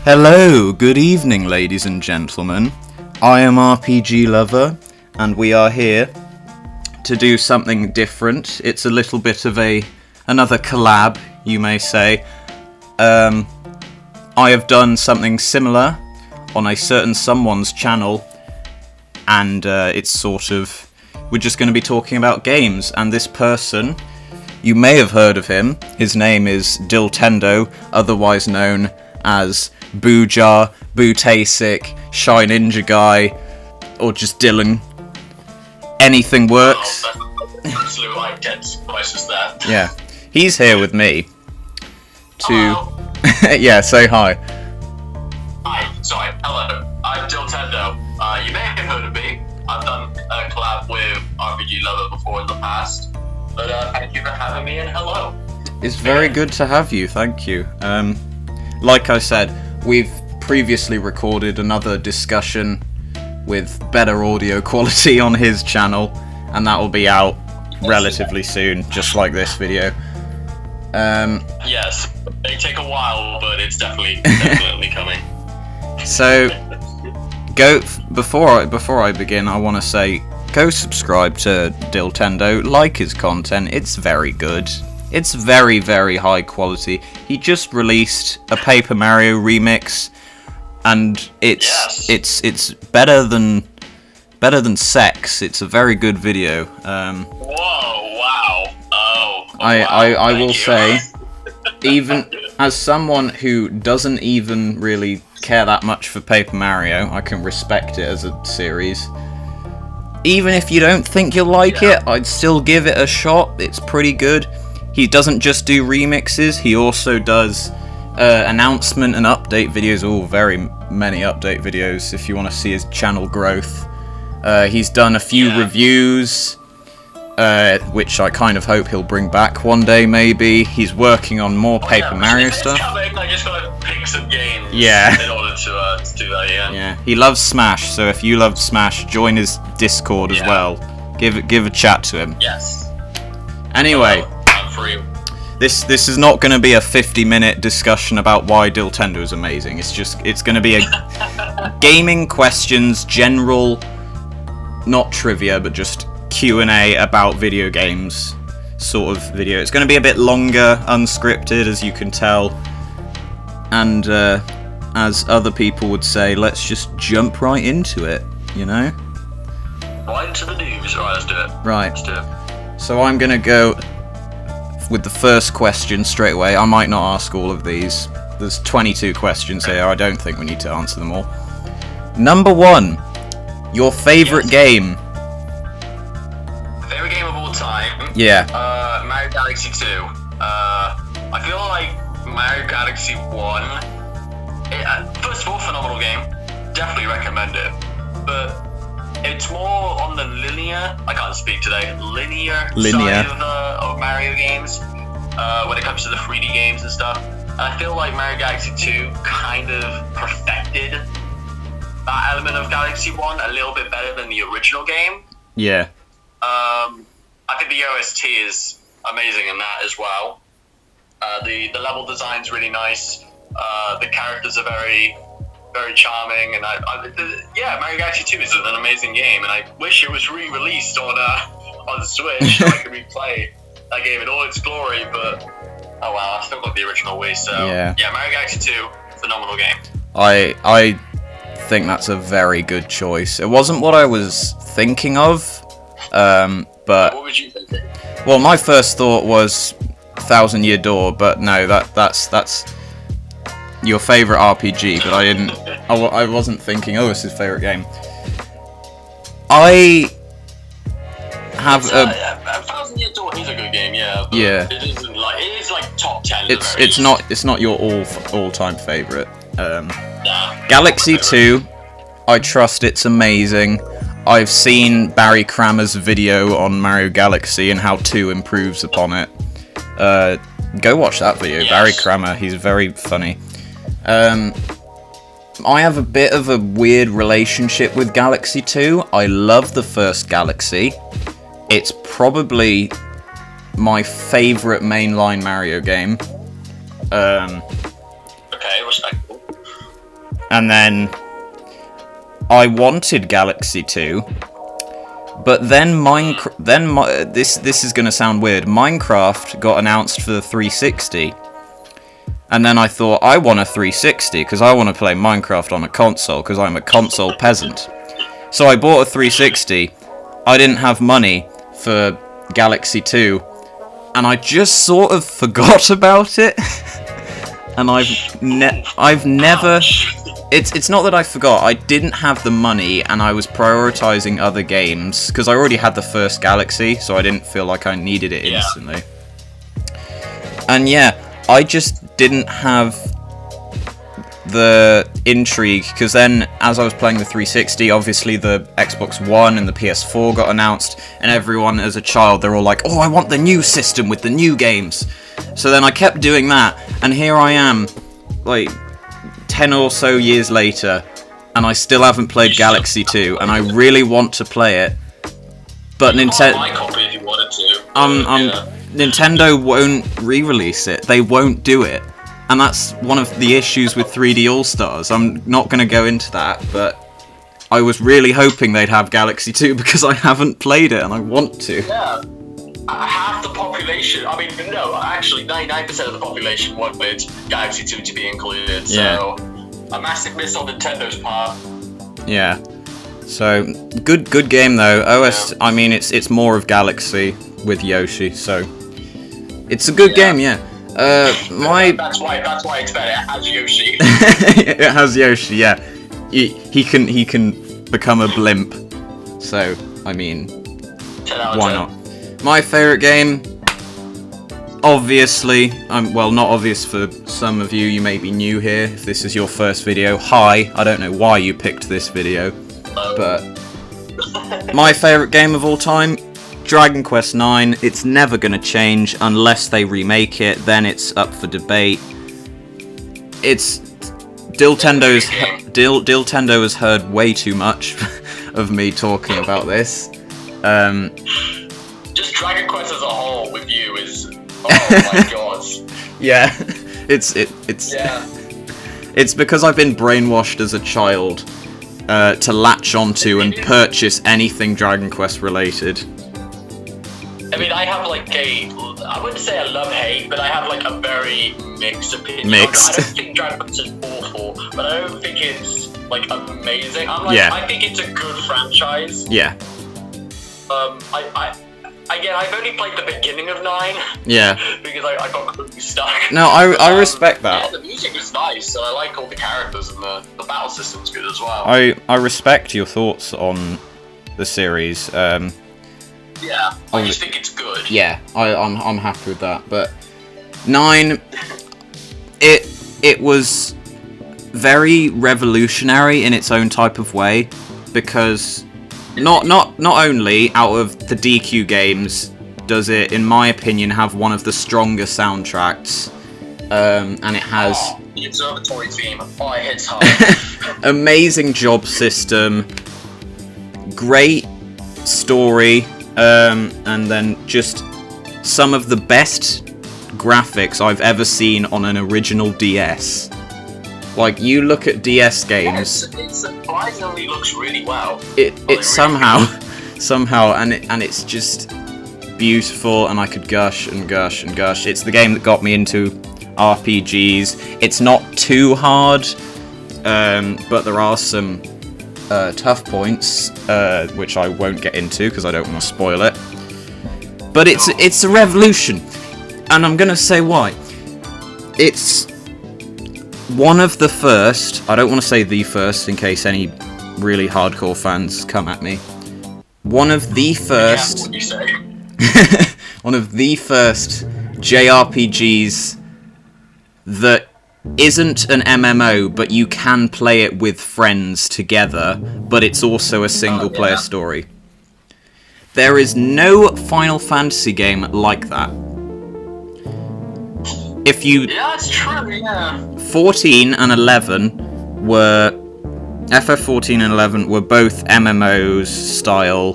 Hello, good evening ladies and gentlemen. I am RPG Lover, and we are here to do something different. It's a little bit of another collab, you may say. I have done something similar on a certain someone's channel, and it's sort of, we're just going to be talking about games, and this person, you may have heard of him. His name is DylTendo, otherwise known as Boojar, Bootasic, Shy Ninja Guy, or just Dylan. Anything works. Oh, absolute identity crisis there. Yeah, he's here with me to. Hello. Yeah, say hi. Hi, sorry, hello. I'm DylTendo. You may have heard of me. I've done a collab with RPG Lover before in the past. But thank you for having me, and hello. It's very good to have you, thank you. Like I said, we've previously recorded another discussion with better audio quality on his channel, and that will be out relatively soon, just like this video. Yes, it may take a while, but it's definitely coming. So, before I begin, I want to say, go subscribe to DylTendo, like his content, it's very good. It's very, very high quality. He just released a Paper Mario remix, and it's better than sex. It's a very good video. Whoa! Wow! Oh! I will say, even as someone who doesn't even really care that much for Paper Mario, I can respect it as a series. Even if you don't think you'll like it, I'd still give it a shot. It's pretty good. He doesn't just do remixes, he also does announcement and update videos. Oh, very many update videos if you want to see his channel growth. He's done a few reviews, which I kind of hope he'll bring back one day, maybe. He's working on more Paper Mario stuff. I just gotta pick some games in order to do that, Yeah, he loves Smash, so if you love Smash, join his Discord as well. Give a chat to him. Yes. Anyway. Free. This is not going to be a 50-minute discussion about why DylTendo is amazing. It's going to be a gaming questions, general, not trivia, but just Q&A about video games sort of video. It's going to be a bit longer, unscripted, as you can tell. And as other people would say, let's just jump right into it, you know? Right into the news. Alright, let's do it. Right. Let's do it. So I'm going to go with the first question straight away. I might not ask all of these. There's 22 questions here. I don't think we need to answer them all. Number 1. Your favourite game? Favorite game of all time? Yeah. Mario Galaxy 2. I feel like Mario Galaxy 1... first of all, phenomenal game. Definitely recommend it. But it's more on the linear, I can't speak today, linear. Side of Mario games, when it comes to the 3D games and stuff. And I feel like Mario Galaxy 2 kind of perfected that element of Galaxy 1 a little bit better than the original game. Yeah. I think the OST is amazing in that as well. The level design's really nice. The characters are very charming, and Mario Galaxy 2 is an amazing game, and I wish it was re-released on Switch so I could replay that game in all its glory, but oh wow, I still got the original Wii, so yeah, Mario Galaxy 2, phenomenal game. I think that's a very good choice. It wasn't what I was thinking of, but... What was you thinking? Well, my first thought was Thousand Year Door, but no, that's your favourite RPG, but I wasn't thinking, oh, it's his favourite game. I have Thousand Year Door is a good game, yeah. But it is like top 10. It's not your all-time favourite. Galaxy 2, I trust it's amazing. I've seen Barry Kramer's video on Mario Galaxy and how 2 improves upon it. Go watch that video, yes. Barry Kramer, he's very funny. I have a bit of a weird relationship with Galaxy 2. I love the first Galaxy. It's probably my favourite mainline Mario game. Okay, respectable. And then I wanted Galaxy 2, but then this is going to sound weird. Minecraft got announced for the 360. And then I thought, I want a 360 because I want to play Minecraft on a console because I'm a console peasant. So I bought a 360. I didn't have money for Galaxy 2, and I just sort of forgot about it. And I've never. It's not that I forgot. I didn't have the money, and I was prioritizing other games because I already had the first Galaxy, so I didn't feel like I needed it instantly. And yeah, I just didn't have the intrigue, because then as I was playing the 360, obviously the Xbox One and the PS4 got announced, and everyone as a child, they're all like, oh, I want the new system with the new games. So then I kept doing that, and here I am, like 10 or so years later, and I still haven't played Galaxy 2, and I really want to play it. But Nintendo won't re-release it. They won't do it. And that's one of the issues with 3D All-Stars. I'm not going to go into that, but I was really hoping they'd have Galaxy 2 because I haven't played it and I want to. Yeah. Half the population, I mean, no, actually 99% of the population wanted Galaxy 2 to be included, so a massive miss on Nintendo's part. Yeah. So, good game though. I mean, it's more of Galaxy with Yoshi, so it's a good game, yeah. That's why it's better. It has Yoshi. It has Yoshi, yeah. He can become a blimp. So, I mean, why not? My favourite game, obviously, well, not obvious for some of you. You may be new here. If this is your first video, hi. I don't know why you picked this video, but my favourite game of all time, Dragon Quest IX. It's never going to change unless they remake it, then it's up for debate. It's DylTendo has heard way too much of me talking about this. Just Dragon Quest as a whole with you is, oh my god. Yeah, it's because I've been brainwashed as a child to latch onto and purchase anything Dragon Quest related. I mean, I have like I wouldn't say a love-hate, but I have like a very mixed opinion. Mixed. I don't think Dragon Quest is awful, but I don't think it's like amazing. I think it's a good franchise. Yeah. I've only played the beginning of 9. Yeah. Because I got completely stuck. No, I respect that. Yeah, the music was nice, and I like all the characters, and the battle system's good as well. I respect your thoughts on the series. Yeah, I just think it's good. Yeah, I'm happy with that. But 9, it was very revolutionary in its own type of way, because not only out of the DQ games does it, in my opinion, have one of the stronger soundtracks, and it has the observatory theme. Oh, it hits hard. amazing job system, great story, and then just some of the best graphics I've ever seen on an original DS. Like, you look at DS games, it surprisingly looks really well. It somehow, and it's just beautiful, and I could gush and gush and gush. It's the game that got me into RPGs. It's not too hard, but there are some tough points, which I won't get into because I don't want to spoil it. But it's a revolution, and I'm gonna say why. It's one of the first, I don't want to say the first in case any really hardcore fans come at me. One of the first one of the first JRPGs that isn't an MMO, but you can play it with friends together, but it's also a single player story. There is no Final Fantasy game like that. Yeah, that's true, yeah. 14 and 11 were... FF14 and 11 were both MMOs style,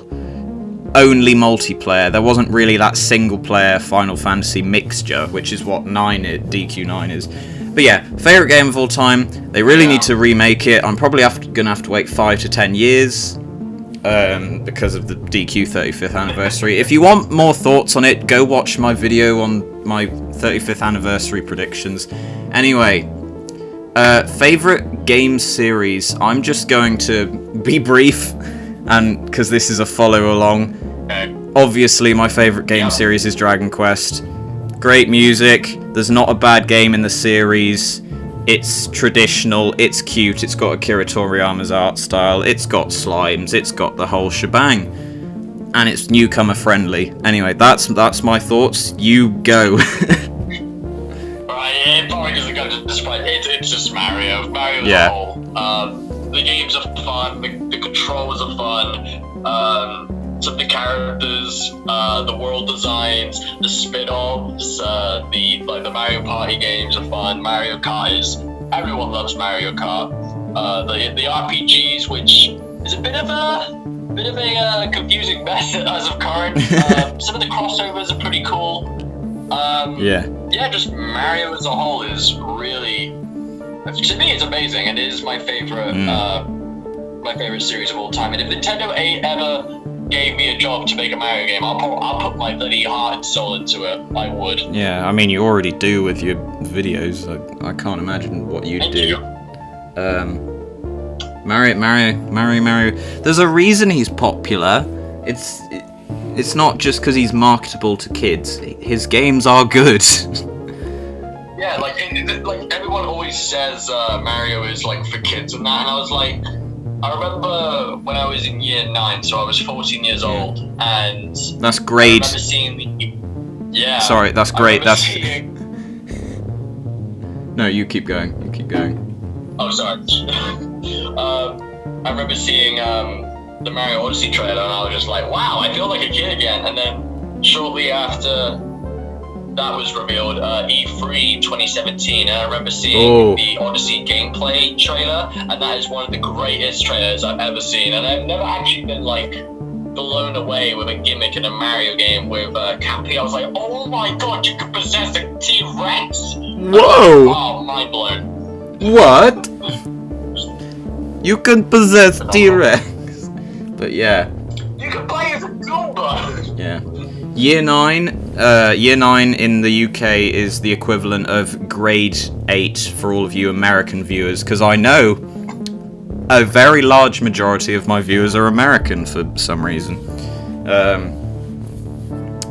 only multiplayer. There wasn't really that single-player Final Fantasy mixture, which is what DQ9 is. But yeah, favourite game of all time. They really need to remake it. I'm probably going to have to wait 5 to 10 years because of the DQ 35th anniversary. If you want more thoughts on it, go watch my video on my 35th anniversary predictions. Anyway, favourite game series. I'm just going to be brief, and because this is a follow along. Obviously, my favourite game series is Dragon Quest. Great music. There's not a bad game in the series. It's traditional. It's cute. It's got Akira Toriyama's art style. It's got slimes. It's got the whole shebang, and it's newcomer friendly. Anyway, that's my thoughts. You go. Right, it probably doesn't go to this point. It's just Mario. Mario as a whole. The games are fun. The controls are fun. Some of the characters, the world designs, the spin-offs, the Mario Party games are fun. Mario Kart everyone loves Mario Kart. The RPGs, which is a bit of a confusing mess as of current. Some of the crossovers are pretty cool. Just Mario as a whole is really, to me, it's amazing, and it is my favorite series of all time. And if Nintendo ever gave me a job to make a Mario game, I'll put my bloody heart and soul into it. I would. Yeah, I mean, you already do with your videos. I can't imagine what you'd do. Mario. There's a reason he's popular. It's not just because he's marketable to kids. His games are good. Yeah, like everyone always says Mario is like for kids and that, and I was like, I remember when I was in year 9, so I was 14 years old, and that's grade. I remember seeing Sorry, that's great. No, you keep going. Oh, sorry. I remember seeing the Mario Odyssey trailer, and I was just like, wow, I feel like a kid again. And then shortly after that was revealed, E3 2017, and I remember seeing the Odyssey gameplay trailer, and that is one of the greatest trailers I've ever seen. And I've never actually been like blown away with a gimmick in a Mario game with Cappy. I was like, oh my god, you can possess a T-Rex! Whoa! Wow, mind blown. What? You can possess T-Rex. But yeah. You can play as a Goomba! Yeah. Year 9 in the UK is the equivalent of grade 8 for all of you American viewers, because I know a very large majority of my viewers are American for some reason.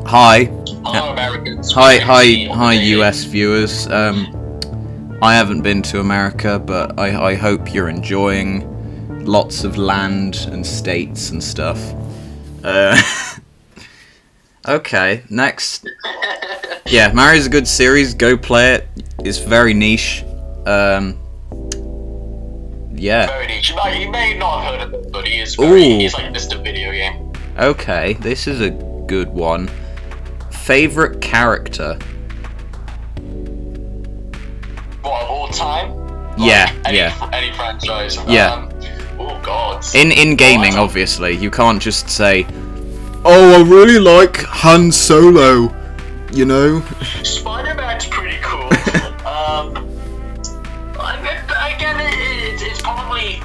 Hi. Hello, Americans. Hi, US viewers. I haven't been to America, but I hope you're enjoying lots of land and states and stuff. Okay, next. Yeah, Mario's a good series. Go play it. It's very niche. Yeah. Very niche. You may not have heard of it, but he's like Mr. Video Game. Okay, this is a good one. Favorite character? What, of all time? Yeah, Any franchise? Yeah. Oh god. In gaming, obviously. You can't just say, oh, I really like Han Solo, you know? Spider-Man's pretty cool. Again, it's probably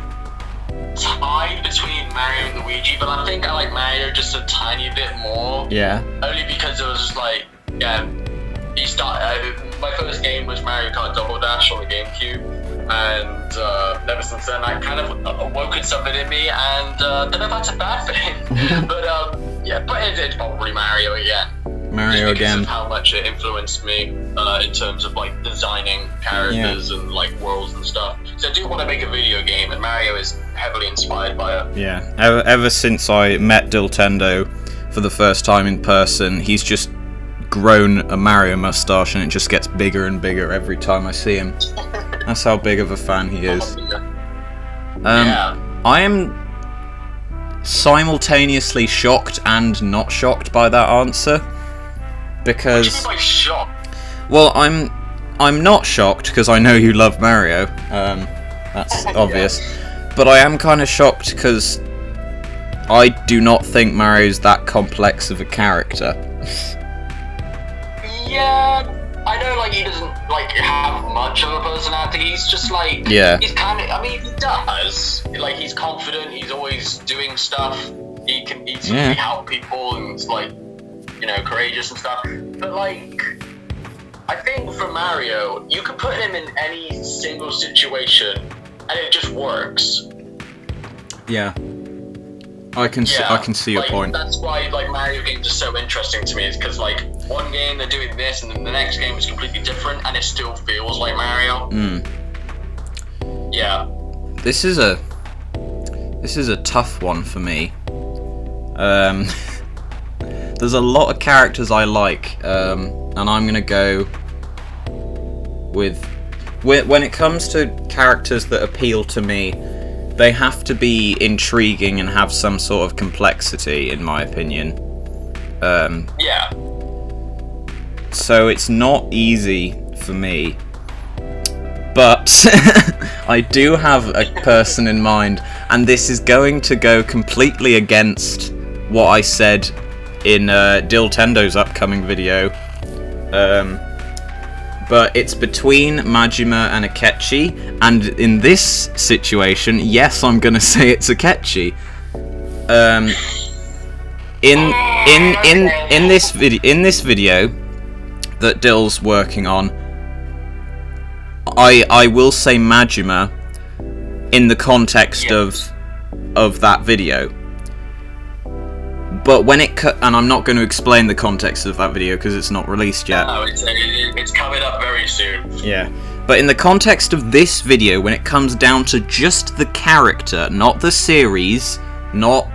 tied between Mario and Luigi, but I think I like Mario just a tiny bit more. Yeah. Only because it was just like, my first game was Mario Kart Double Dash on the GameCube, and ever since then I kind of awoken something in me, and don't know if that's a bad thing, but it's probably Mario again. Mario again. Of how much it influenced me in terms of like designing characters and like worlds and stuff. So I do want to make a video game, and Mario is heavily inspired by it. Yeah. Ever since I met DylTendo for the first time in person, he's just grown a Mario mustache, and it just gets bigger and bigger every time I see him. That's how big of a fan he is. I am simultaneously shocked and not shocked by that answer, because what do you mean by shocked? Well, I'm not shocked because I know you love Mario. That's obvious, but I am kind of shocked because I do not think Mario's that complex of a character. Yeah, I know, like, he doesn't, like, have much of a personality. He's just, like, Yeah. he's kind of, I mean, he does. Like, he's confident, he's always doing stuff. He can easily help people, and he's, like, you know, courageous and stuff. But, like, I think for Mario, you can put him in any single situation, and it just works. Yeah. I can see your like, point. That's why, like, Mario games are so interesting to me, is because, like, one game they're doing this, and then the next game is completely different, and it still feels like Mario. Yeah. This is a tough one for me. There's a lot of characters I like, and I'm gonna go with when it comes to characters that appeal to me, they have to be intriguing and have some sort of complexity, in my opinion. Yeah. So it's not easy for me, but I do have a person in mind, and this is going to go completely against what I said in DylTendo's upcoming video. But it's between Majima and Akechi, and in this situation, yes, I'm gonna say it's Akechi. In this video that Dill's working on, I will say Majima in the context of that video. But when and I'm not going to explain the context of that video because it's not released yet. No, it's coming up very soon. Yeah. But in the context of this video, when it comes down to just the character, not the series, not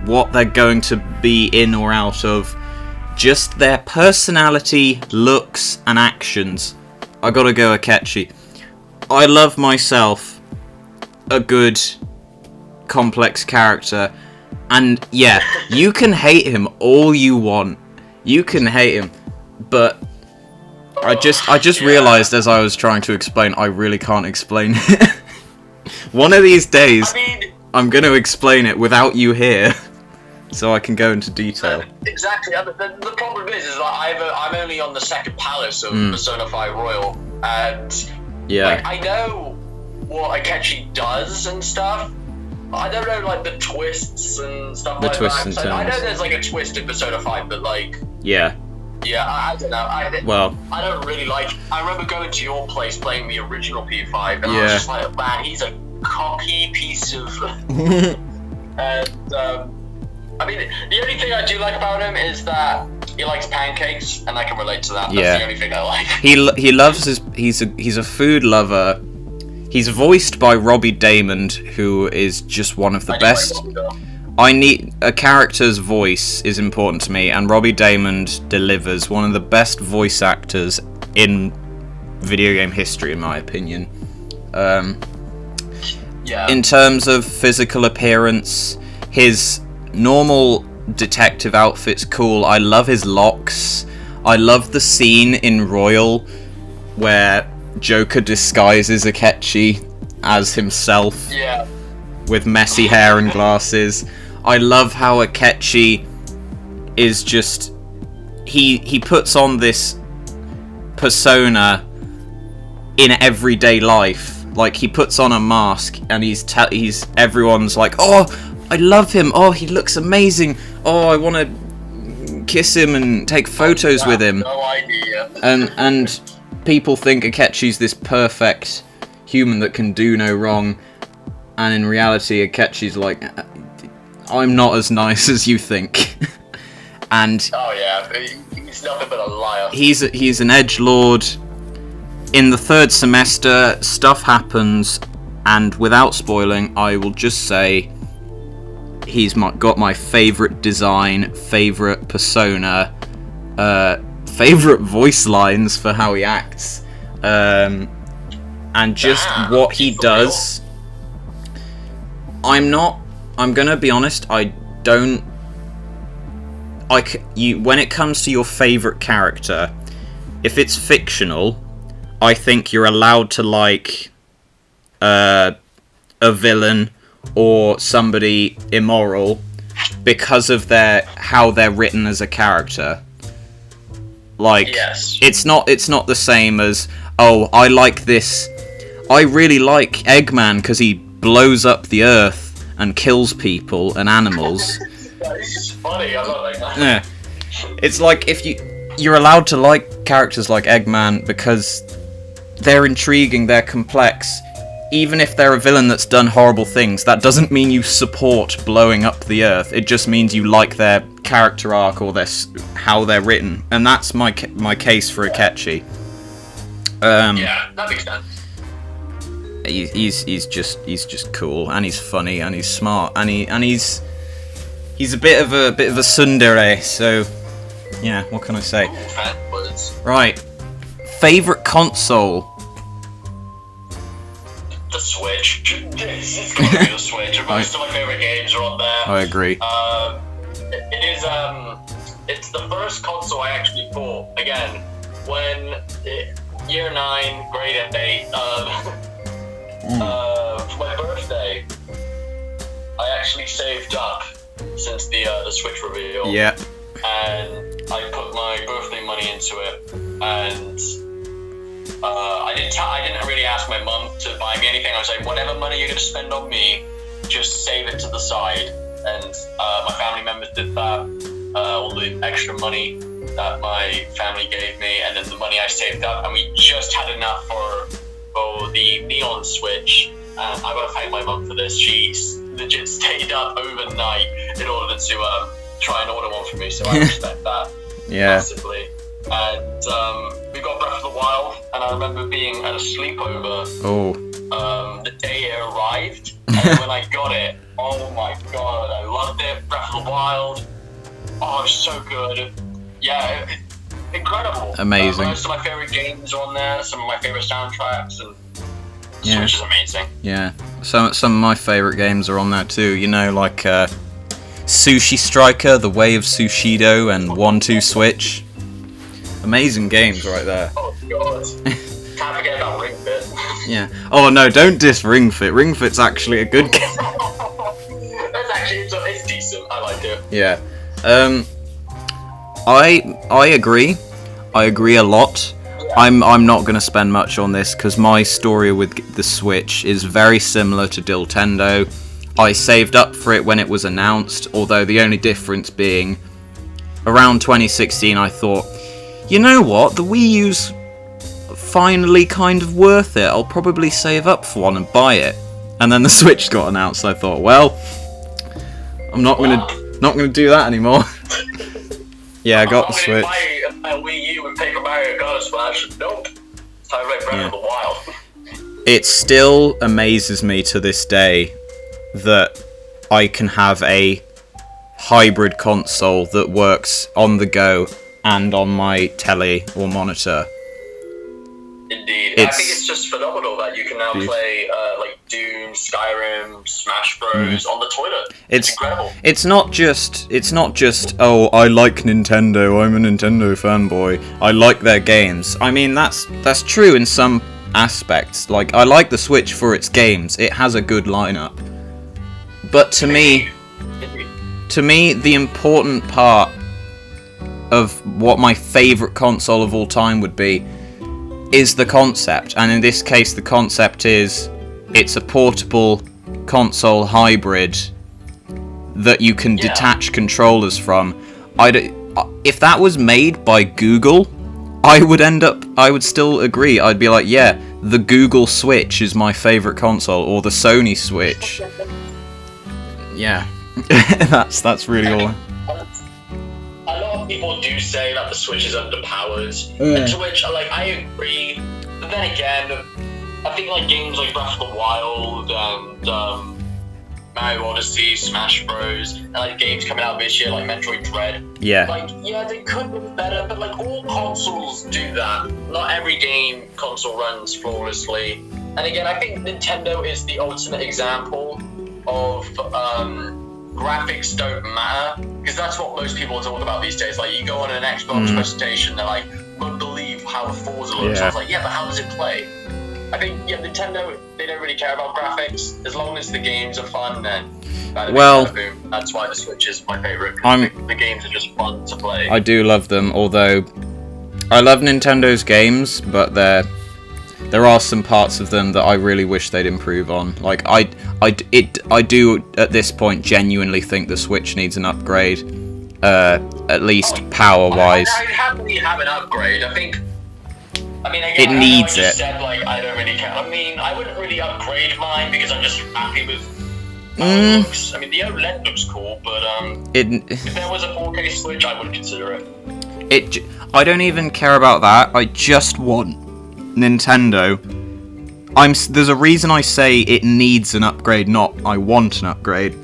what they're going to be in or out of, just their personality, looks, and actions, I gotta go Akechi. I love myself a good, complex character. And yeah, you can hate him all you want. You can hate him, but I just realized as I was trying to explain, I really can't explain it. One of these days, I'm going to explain it without you here, so I can go into detail. Exactly. The problem is that I'm only on the second palace of Persona 5 Royal, and like, I know what Akechi does and stuff. I don't know, like, the twists and stuff like that. So I know there's, like, a twist in Persona 5, but, like... Yeah, I don't know. I don't really like... I remember going to your place playing the original P5, and I was just like, man, he's a cocky piece of... And, I mean, the only thing I do like about him is that he likes pancakes, and I can relate to that. That's the only thing I like. He loves his... He's a food lover. He's voiced by Robbie Daymond, who is just one of the best. A character's voice is important to me, and Robbie Daymond delivers. One of the best voice actors in video game history, in my opinion. In terms of physical appearance, his normal detective outfit's cool. I love his locks. I love the scene in Royal where Joker disguises Akechi as himself with messy hair and glasses. I love how Akechi is just... He puts on this persona in everyday life. Like, he puts on a mask and he's everyone's like, oh, I love him. Oh, he looks amazing. Oh, I want to kiss him and take photos with him. No idea. And people think Akechi's this perfect human that can do no wrong, and in reality Akechi's like, I'm not as nice as you think. And he's nothing but a liar. He's an edgelord. In the third semester, stuff happens, and without spoiling, I will just say he's got my favourite design, favourite persona, favourite voice lines for how he acts, and just what he does. I'm gonna be honest, when it comes to your favourite character, if it's fictional, I think you're allowed to like a villain or somebody immoral because of how they're written as a character. Like, Yes. it's not the same as, oh, I like this. I really like Eggman because he blows up the earth and kills people and animals. This is funny. I love that. Yeah. It's like if you're allowed to like characters like Eggman because they're intriguing, they're complex. Even if they're a villain that's done horrible things, that doesn't mean you support blowing up the earth. It just means you like their character arc or how they're written, and that's my case for Akechi. Yeah, that makes sense. He's just cool, and he's funny, and he's smart, and he's a bit of a tsundere. So yeah, what can I say? Right, favorite console. The Switch. It's gotta be the Switch. Most of my favorite games are on there. I agree. It is. It's the first console I actually bought. Again, when year 9, grade 8. For my birthday, I actually saved up since the Switch reveal. Yeah. And I put my birthday money into it, and I didn't really ask my mum to buy me anything. I was like, whatever money you're gonna spend on me, just save it to the side. And my family members did that. All the extra money that my family gave me, and then the money I saved up, and we just had enough for the Neon Switch. I gotta thank my mum for this. She legit stayed up overnight in order to try and order one for me, so I respect that massively. And we got Breath of the Wild, and I remember being at a sleepover the day it arrived, and when I got it, oh my god, I loved it. Breath of the Wild, oh, it was so good. Yeah, incredible. Amazing. Most of my favorite games are on there, some of my favorite soundtracks, and yeah. Switch is amazing. Yeah, some of my favorite games are on there too. You know, like Sushi Striker, The Way of Sushido, and 1-2 Switch. Amazing games right there. Oh god. Can't forget about Ring Fit. Yeah. Oh no, don't diss Ring Fit. Ring Fit's actually a good game. That's actually, it's decent. I like it. Yeah. I agree. I agree a lot. Yeah. I'm not going to spend much on this because my story with the Switch is very similar to DylTendo. I saved up for it when it was announced, although the only difference being around 2016 I thought, you know what, the Wii U's finally kind of worth it. I'll probably save up for one and buy it. And then the Switch got announced. I thought, well, I'm not gonna do that anymore. Yeah, I got the Switch. I'm gonna buy a Wii U and Paper Mario Kart Smash. Nope. It's time to play Breath of the Wild. It still amazes me to this day that I can have a hybrid console that works on the go and on my telly or monitor. Indeed. I think it's just phenomenal that you can now play like Doom, Skyrim, Smash Bros on the toilet. It's incredible. It's not just oh, I like Nintendo, I'm a Nintendo fanboy, I like their games. I mean, that's true in some aspects. Like, I like the Switch for its games. It has a good lineup. But to me, the important part of what my favourite console of all time would be is the concept. And in this case, the concept is it's a portable console hybrid that you can detach controllers from. If that was made by Google, I would still agree. I'd be like, yeah, the Google Switch is my favourite console, or the Sony Switch. Yeah, that's really all. A lot of people do say that the Switch is underpowered, and to which, I agree. But then again, I think games like Breath of the Wild and Mario Odyssey, Smash Bros, and games coming out this year like Metroid Dread. Yeah. They could be better, but all consoles do that. Not every game console runs flawlessly. And again, I think Nintendo is the ultimate example of graphics don't matter, because that's what most people are talking about these days. You go on an Xbox presentation, they're like, won't believe how the Forza looks. I was like, yeah, but how does it play? I think Nintendo, they don't really care about graphics. As long as the games are fun, then well, boom. That's why the Switch is my favorite. The games are just fun to play. I do love them, although I love Nintendo's games, but there are some parts of them that I really wish they'd improve on. Like I do at this point genuinely think the Switch needs an upgrade, at least power-wise. I'd happily have an upgrade. I mean, again, it needs it. Said, like, I don't really care. I mean, I wouldn't really upgrade mine because I'm just happy with how it looks. I mean, the OLED looks cool, but if there was a 4K Switch, I would consider it. I don't even care about that. I just want Nintendo. There's a reason I say it needs an upgrade, not I want an upgrade.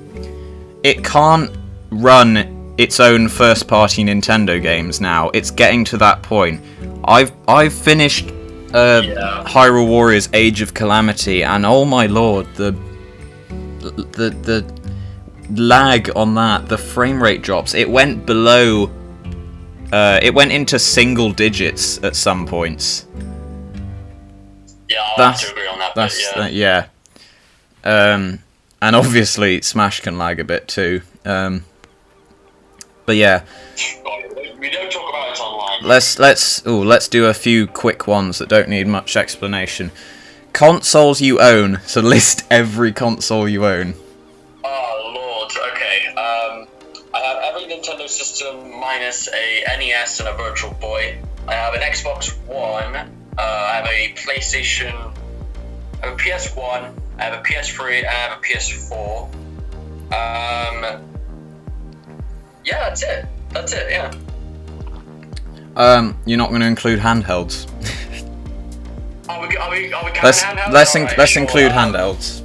It can't run its own first-party Nintendo games now. It's getting to that point. I've finished Hyrule Warriors Age of Calamity, and oh my lord, the lag on that, the frame rate drops. It went below. It went into single digits at some points. Yeah, I'll have to agree on that. Yeah. And obviously Smash can lag a bit too. But yeah. We don't talk about it online. Let's do a few quick ones that don't need much explanation. Consoles you own. So list every console you own. Oh lord. Okay. I have every Nintendo system minus a NES and a Virtual Boy. I have an Xbox One. I have a PlayStation. I have a PS1. I have a PS3. I have a PS4. Yeah, that's it. Yeah. You're not going to include handhelds. Are we counting handhelds? Let's include handhelds.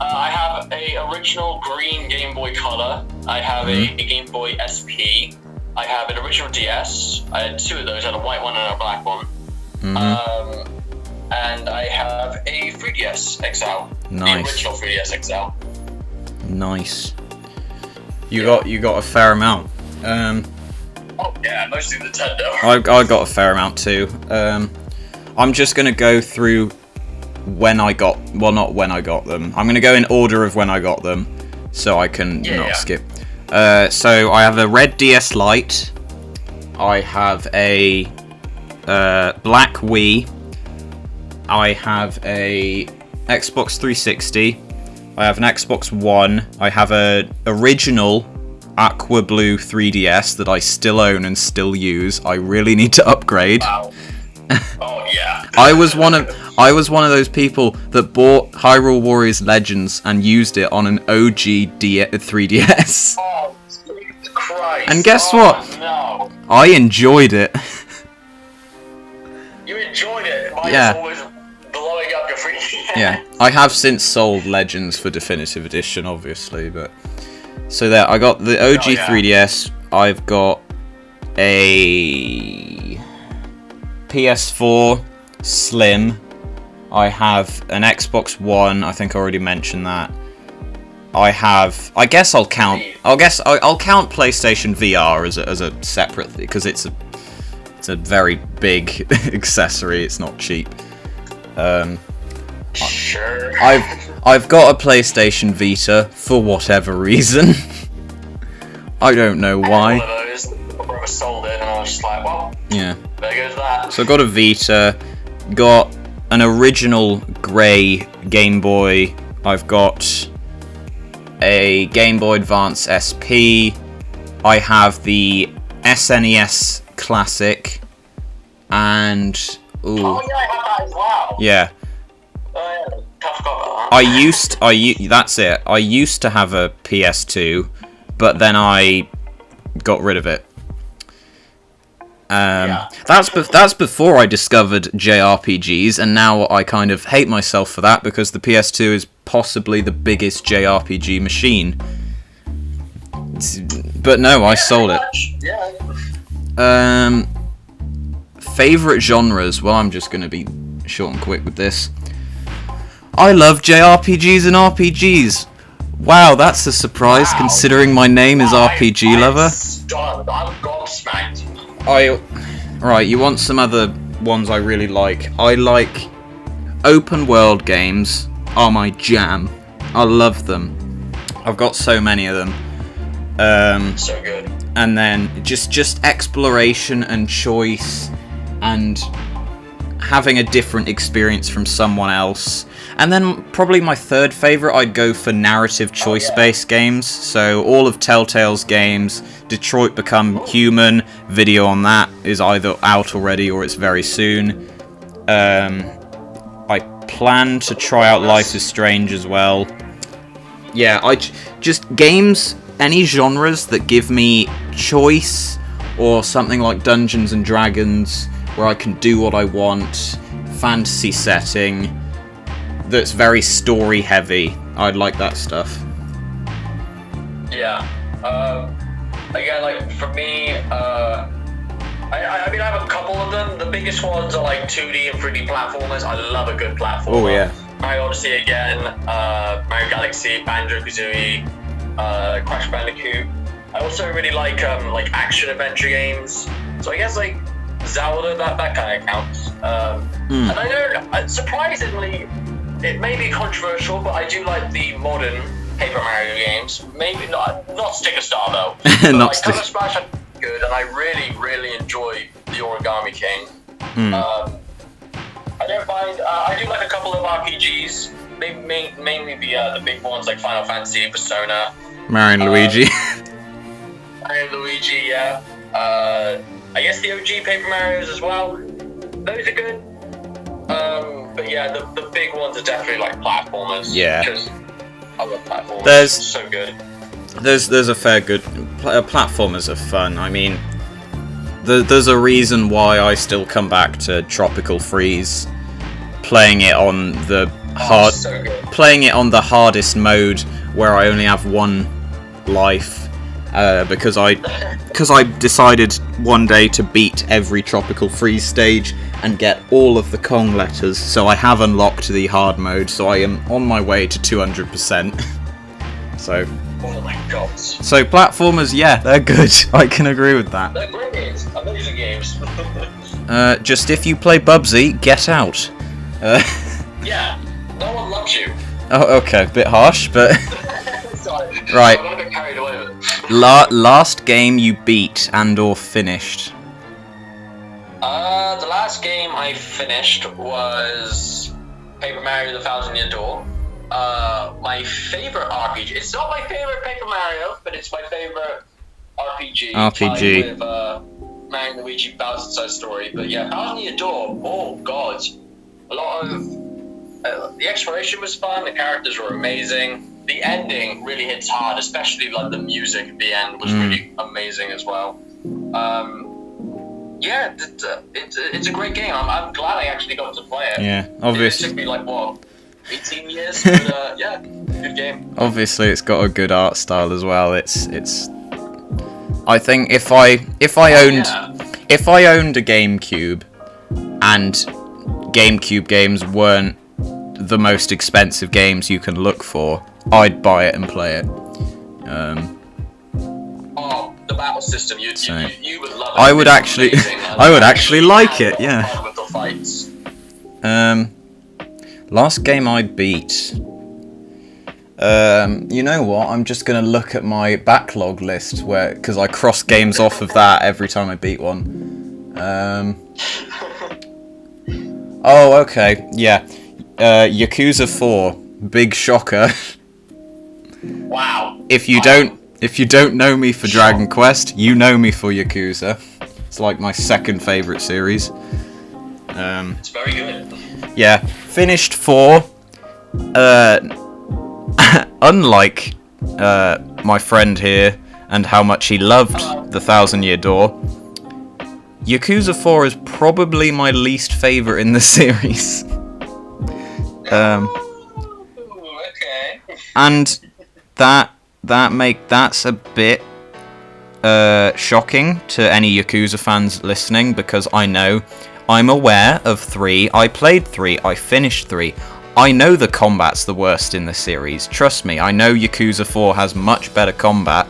I have a original green Game Boy Color. I have a Game Boy SP. I have an original DS. I had two of those. I had a white one and a black one. And I have a 3DS XL. Nice. The original 3DS XL. Nice. You got a fair amount. Oh yeah, mostly Nintendo. I got a fair amount too. I'm just gonna go through not when I got them. I'm gonna go in order of when I got them, so I can skip. So I have a red DS Lite. I have a black Wii. I have a Xbox 360. I have an Xbox One. I have a original Aqua Blue 3DS that I still own and still use. I really need to upgrade. Wow. Oh yeah. I was one of those people that bought Hyrule Warriors Legends and used it on an OG 3DS. Oh, Jesus Christ. And guess what? No. I enjoyed it. You enjoyed it. Mine Yeah. is always blowing up your 3DS. Yeah, I have since sold Legends for Definitive Edition, obviously, but so there, I got the OG 3DS. I've got a PS4 Slim. I have an Xbox One. I think I already mentioned that. I guess I'll count PlayStation VR as a separate, because it's a very big accessory. It's not cheap. Sure. I've got a PlayStation Vita for whatever reason. I don't know why. One of those. My brother sold it, and I was just like, well, yeah. There goes that. So I got a Vita, got an original grey Game Boy. I've got a Game Boy Advance SP. I have the SNES Classic, and Oh yeah, I have that as well. yeah. Oh yeah, I forgot about that. That's it. I used to have a PS2, but then I got rid of it. That's before I discovered JRPGs, and now I kind of hate myself for that because the PS2 is possibly the biggest JRPG machine. But no, I sold it. Yeah. Favorite genres? Well, I'm just gonna be short and quick with this. I love JRPGs and RPGs. Wow, that's a surprise considering my name is RPG Lover. I'm stunned. I'm gobsmacked. Right, you want some other ones I really like? I like open world games are my jam. I love them. I've got so many of them. So good. And then just exploration and choice and having a different experience from someone else. And then probably my third favourite, I'd go for narrative choice-based games. So all of Telltale's games, Detroit Become Human, video on that is either out already or it's very soon. I plan to try out Life is Strange as well. Yeah, just games, any genres that give me choice, or something like Dungeons and Dragons, where I can do what I want, fantasy setting, that's very story heavy. I'd like that stuff. Yeah. Again, like for me, I mean, I have a couple of them. The biggest ones are like 2D and 3D platformers. I love a good platformer. Oh yeah. Mario Odyssey again, Mario Galaxy, Banjo-Kazooie, Crash Bandicoot. I also really like action adventure games. So I guess like Zelda, that kind of counts. And I know, surprisingly, it may be controversial, but I do like the modern Paper Mario games. Maybe not Sticker Star though. Not like, Sticker Color Splash are good, and I really enjoy the Origami King. I don't mind. I do like a couple of RPGs, mainly the big ones like Final Fantasy, Persona, Mario and Luigi. Mario and Luigi, yeah. I guess the OG Paper Marios as well. Those are good. But yeah, the big ones are definitely like platformers. Yeah. Because I love platformers. There's so good. There's a fair good platformers are fun. I mean, there's a reason why I still come back to Tropical Freeze, playing it on the playing it on the hardest mode where I only have one life, because I decided one day to beat every Tropical Freeze stage and get all of the Kong letters. So I have unlocked the hard mode. So I am on my way to 200%. So. Oh my god. So platformers, yeah, they're good. I can agree with that. They're great games. Amazing games. Just if you play Bubsy, get out. Yeah, no one loves you. Oh, okay, bit harsh, but... Sorry. Right. I'm a bit carried away with it. Last game you beat and or finished? The last game I finished was Paper Mario: The Thousand Year Door. My favorite RPG. It's not my favorite Paper Mario, but it's my favorite RPG. With Mario and Luigi Bowser's Inside Story. But yeah, Thousand Year Door. Oh god, a lot of the exploration was fun. The characters were amazing. The ending really hits hard, especially like the music at the end was really amazing as well. Yeah, it's a great game. I'm glad I actually got to play it. Yeah, obviously. It took me like what, 18 years, but yeah, good game. Obviously, it's got a good art style as well. It's. I think if I owned a GameCube, and GameCube games weren't the most expensive games you can look for, I'd buy it and play it. Oh, the battle system, you would love it. I would actually like it. Yeah. With the fights. Last game I beat. You know what? I'm just gonna look at my backlog list because I cross games off of that every time I beat one. Oh, okay. Yeah. Yakuza 4. Big shocker. Wow. If you don't know me for Dragon Quest, you know me for Yakuza. It's like my second favourite series. It's very good. Yeah, finished 4. Unlike my friend here and how much he loved the Thousand Year Door, Yakuza 4 is probably my least favourite in the series. Okay. And that's a bit shocking to any Yakuza fans listening, because I'm aware of 3. I played 3. I finished 3. I know the combat's the worst in the series. Trust me, I know Yakuza 4 has much better combat.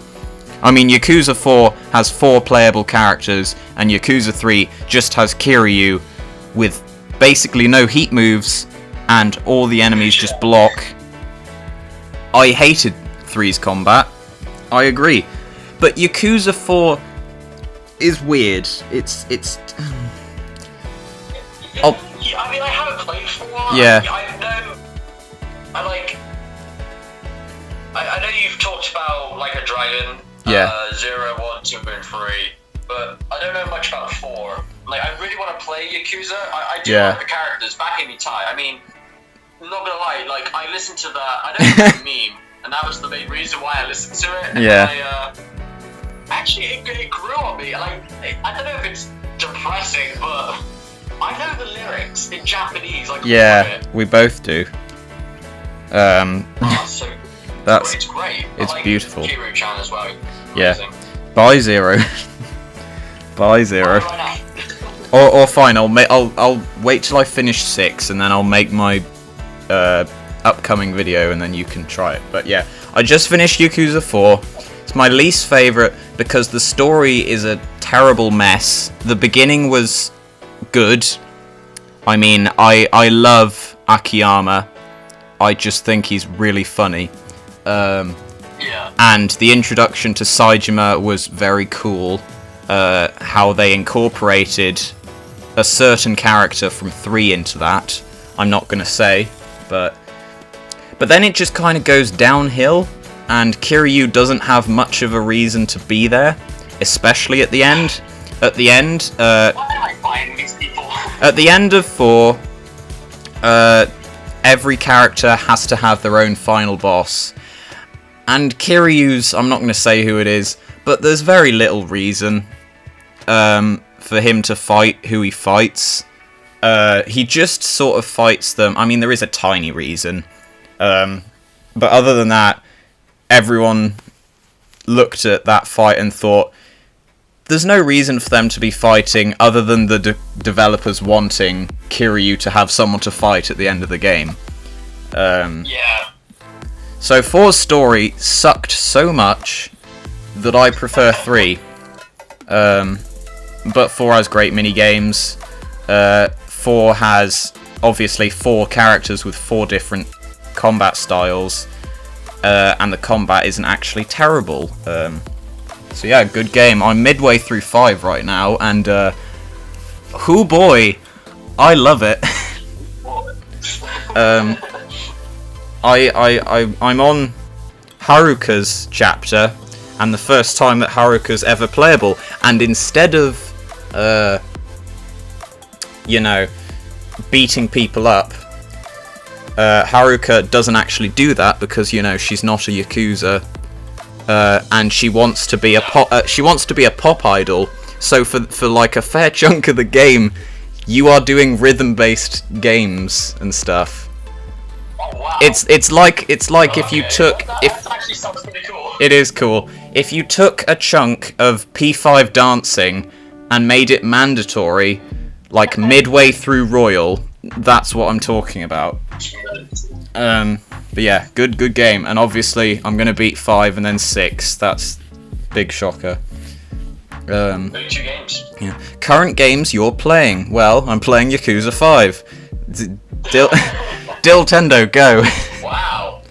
I mean, Yakuza 4 has 4 playable characters, and Yakuza 3 just has Kiryu with basically no heat moves and all the enemies just block. I hated 3's combat. I agree. But Yakuza 4 is weird. It's I mean, I haven't played 4. Yeah. I know you've talked about Like a Dragon, Yeah. 0, 1, 2, and 3, but I don't know much about 4. Like, I really want to play Yakuza. I do like the characters back in me tie. I mean, I'm not gonna lie, like, I listened to that, I know it's a meme, and that was the main reason why I listened to it. And actually, it grew on me. Like, I don't know if it's depressing, but I know the lyrics in Japanese. Like, we both do. So That's it's great. It's beautiful. Kiro-chan as well. Yeah. Buy 0. Buy 0. Or fine. I'll wait till I finish 6 and then I'll make my upcoming video and then you can try it. But yeah, I just finished Yakuza 4. It's my least favorite because the story is a terrible mess. The beginning was good. I mean, I love Akiyama. I just think he's really funny. And the introduction to Saejima was very cool. How they incorporated a certain character from 3 into that. I'm not going to say, but then it just kind of goes downhill, and Kiryu doesn't have much of a reason to be there, especially at the end. At the end, why am I finding these people? At the end of 4, every character has to have their own final boss. And Kiryu's, I'm not going to say who it is, but there's very little reason for him to fight who he fights. He just sort of fights them. I mean, there is a tiny reason. But other than that, everyone looked at that fight and thought, there's no reason for them to be fighting other than the developers wanting Kiryu to have someone to fight at the end of the game. So 4's story sucked so much that I prefer 3. But 4 has great mini-games. 4 has, obviously, 4 characters with 4 different combat styles. And the combat isn't actually terrible. So yeah, good game. I'm midway through 5 right now, and hoo boy, I love it. I'm on Haruka's chapter, and the first time that Haruka's ever playable, and instead of beating people up, Haruka doesn't actually do that because she's not a Yakuza. And she wants to be a pop idol. So for like a fair chunk of the game, you are doing rhythm-based games and stuff. Oh wow! It's like if you took that actually sounds pretty cool. It is cool. If you took a chunk of P5 dancing and made it mandatory, like midway through Royal, that's what I'm talking about. But yeah, good game, and obviously I'm gonna beat 5 and then 6. That's big shocker. 2 games. Yeah. Current games you're playing? Well, I'm playing Yakuza 5. DylTendo, go. Wow.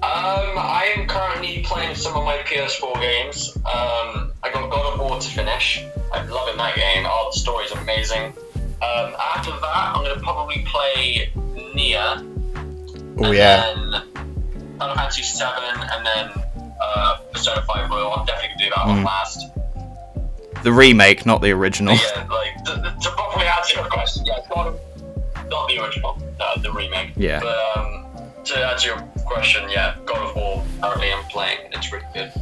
I am currently playing some of my PS4 games. I got God of War to finish. I'm loving that game. Oh, the story's amazing. After that, I'm gonna probably play Nia. Oh yeah. Then Final Fantasy 7, and then Persona 5 Royal. I'm definitely gonna do that one last. The remake, not the original. But yeah, like to properly answer your question, yeah, not the original, the remake. Yeah. But to answer your question, yeah, God of War. Currently, I'm playing. It's really good.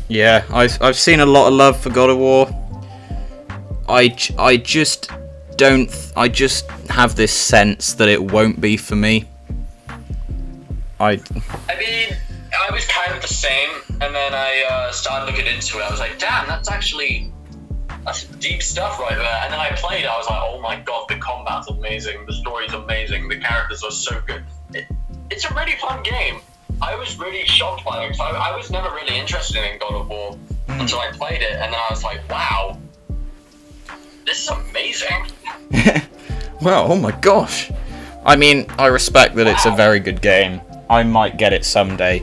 Yeah, I've seen a lot of love for God of War. I just have this sense that it won't be for me. I mean, I was kind of the same, and then I started looking into it. I was like, damn, that's deep stuff right there. And then I played it, I was like, oh my god, the combat's amazing, the story's amazing, the characters are so good. It's a really fun game. I was really shocked by it, because I was never really interested in God of War until I played it, and then I was like, wow, this is amazing. Well, oh my gosh. I mean, I respect that it's a very good game. I might get it someday.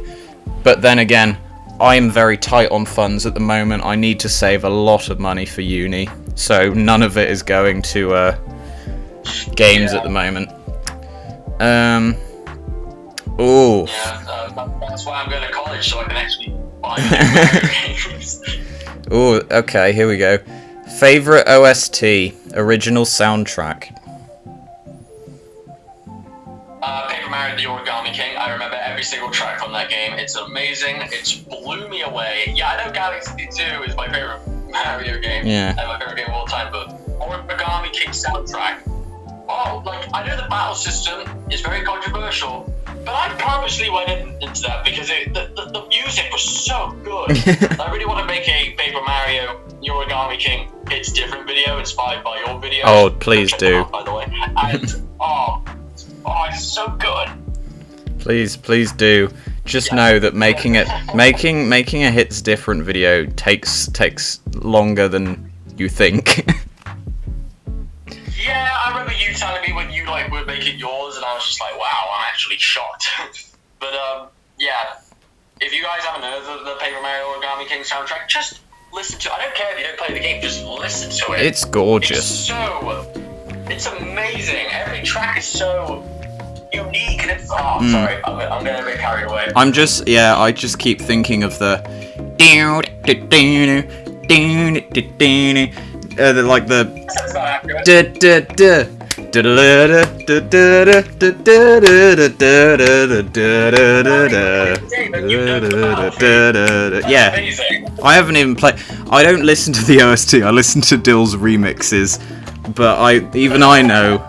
But then again, I am very tight on funds at the moment. I need to save a lot of money for uni. So none of it is going to games at the moment. Oh. Yeah, that's why I'm going to college, so I can actually buy games. Oh, okay, here we go. Favorite OST, original soundtrack. Paper Mario The Origami King. I remember every single track from that game. It's amazing. It blew me away. Yeah, I know Galaxy 2 is my favorite Mario game. Yeah. And my favorite game of all time, but Origami King soundtrack. Oh, like, I know the battle system is very controversial, but I purposely went into that because the music was so good. I really want to make a Paper Mario The Origami King It's Different video inspired by your video. Oh, please do. Out, by the way. And, oh, it's so good. Please do. Just know that making a Hits Different video takes longer than you think. Yeah, I remember you telling me when you were making yours, and I was just like, wow, I'm actually shocked. But yeah, if you guys haven't heard the Paper Mario Origami King soundtrack, just listen to it. I don't care if you don't play the game, just listen to it. It's gorgeous. It's amazing. Every track is so unique, and it's sorry, I'm getting a bit carried away. I just keep thinking of the like the That's not accurate. Yeah, I haven't even played. I don't listen to the OST. I listen to Dill's remixes, but I know,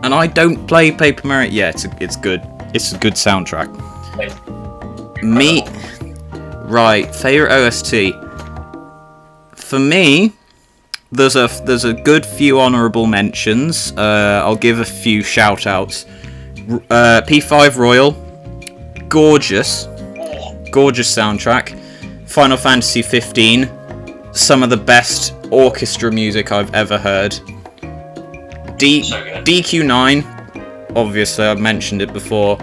and I don't play Paper Mario. Yeah, it's good. It's a good soundtrack. Me, right? Favorite OST. For me, there's a good few honourable mentions. I'll give a few shout outs. P5 Royal, gorgeous soundtrack. Final Fantasy 15, some of the best orchestra music I've ever heard. DQ9, obviously I've mentioned it before.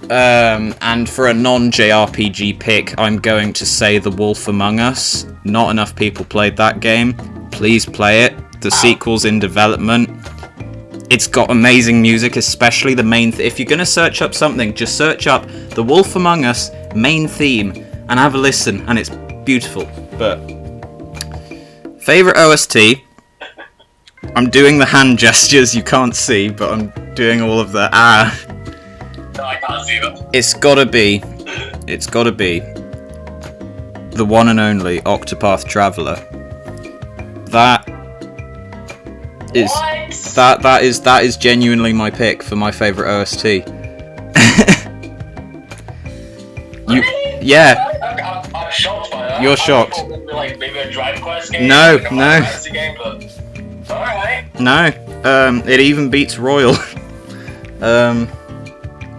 And for a non-JRPG pick, I'm going to say The Wolf Among Us. Not enough people played that game. Please play it. The sequel's in development. It's got amazing music, especially the main... if you're going to search up something, just search up The Wolf Among Us main theme and have a listen, and it's beautiful. But favourite OST... I'm doing the hand gestures you can't see, but I'm doing all of the No, I can't see that. It's gotta be the one and only Octopath Traveler. That is genuinely my pick for my favourite OST. Yeah. I'm shocked by that. You're shocked. I thought it would be maybe a Dragon Quest game. No. Game, but alright. No. It even beats Royal.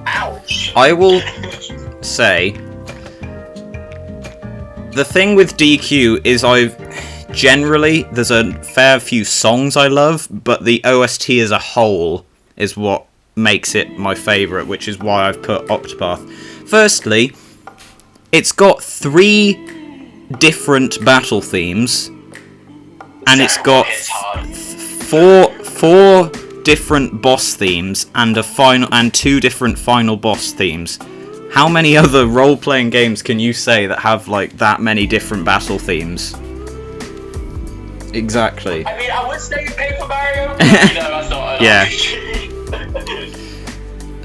Ouch. I will say the thing with DQ is there's a fair few songs I love, but the OST as a whole is what makes it my favourite, which is why I've put Octopath. Firstly, it's got 3 different battle themes, and it's got 4 different boss themes and 2 different final boss themes. How many other role-playing games can you say that have like that many different battle themes? Exactly. I mean, I would say Paper Mario, but that's not an Yeah.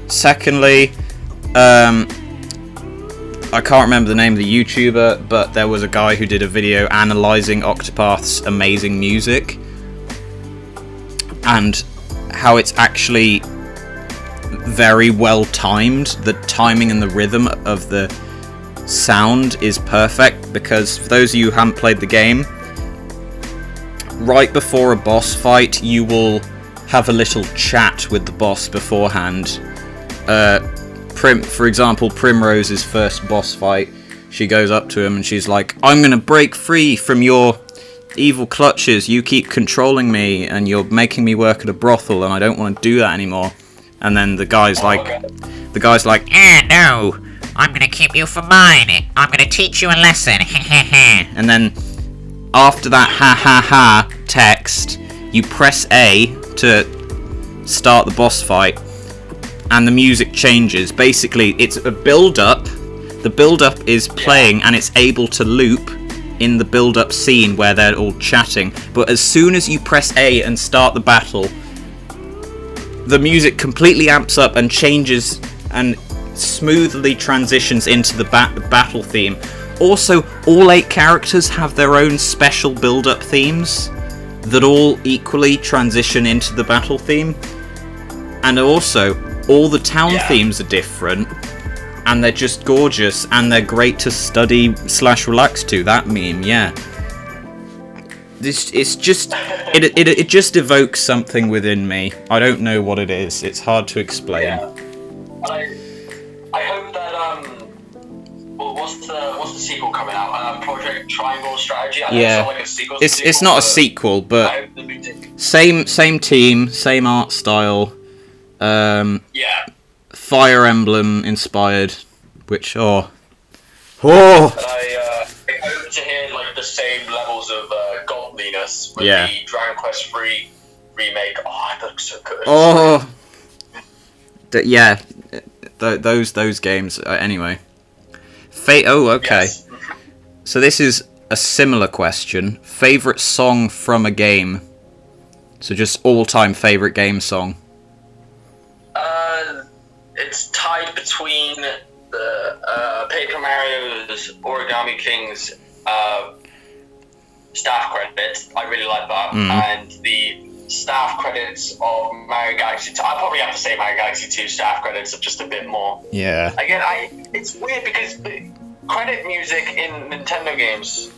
Secondly, I can't remember the name of the YouTuber, but there was a guy who did a video analysing Octopath's amazing music and how it's actually very well timed. The timing and the rhythm of the sound is perfect, because for those of you who haven't played the game, right before a boss fight you will have a little chat with the boss beforehand. For example, Primrose's first boss fight, she goes up to him and she's like, I'm gonna break free from your evil clutches, you keep controlling me, and you're making me work at a brothel, and I don't want to do that anymore. And then the guy's like, no, I'm gonna keep you for mine. I'm gonna teach you a lesson. and then after that ha ha ha text, you press A to start the boss fight, and the music changes. Basically, it's a build-up. The build-up is playing, and it's able to loop in the build-up scene where they're all chatting. But as soon as you press A and start the battle, the music completely amps up and changes and smoothly transitions into the battle theme. Also, all 8 characters have their own special build-up themes that all equally transition into the battle theme. And also, all the town themes are different, and they're just gorgeous, and they're great to study/relax to. That meme, yeah. It's just it just evokes something within me. I don't know what it is. It's hard to explain. Yeah. I hope that well, what's the sequel coming out? Project Triangle Strategy. I know it's not like a sequel. It's not a sequel, but same team, same art style. Fire Emblem inspired, which I hope to hear like the same levels of godliness with the Dragon Quest 3 remake. Oh, it looks so good. Those games. Anyway, Fate. Oh, okay. Yes. So this is a similar question. Favorite song from a game. So just all-time favorite game song. It's tied between the Paper Mario's Origami King's staff credits. I really like that, and the staff credits of Mario Galaxy 2. I'll probably have to say Mario Galaxy 2 staff credits are just a bit more. Yeah. Again, it's weird because the credit music in Nintendo games,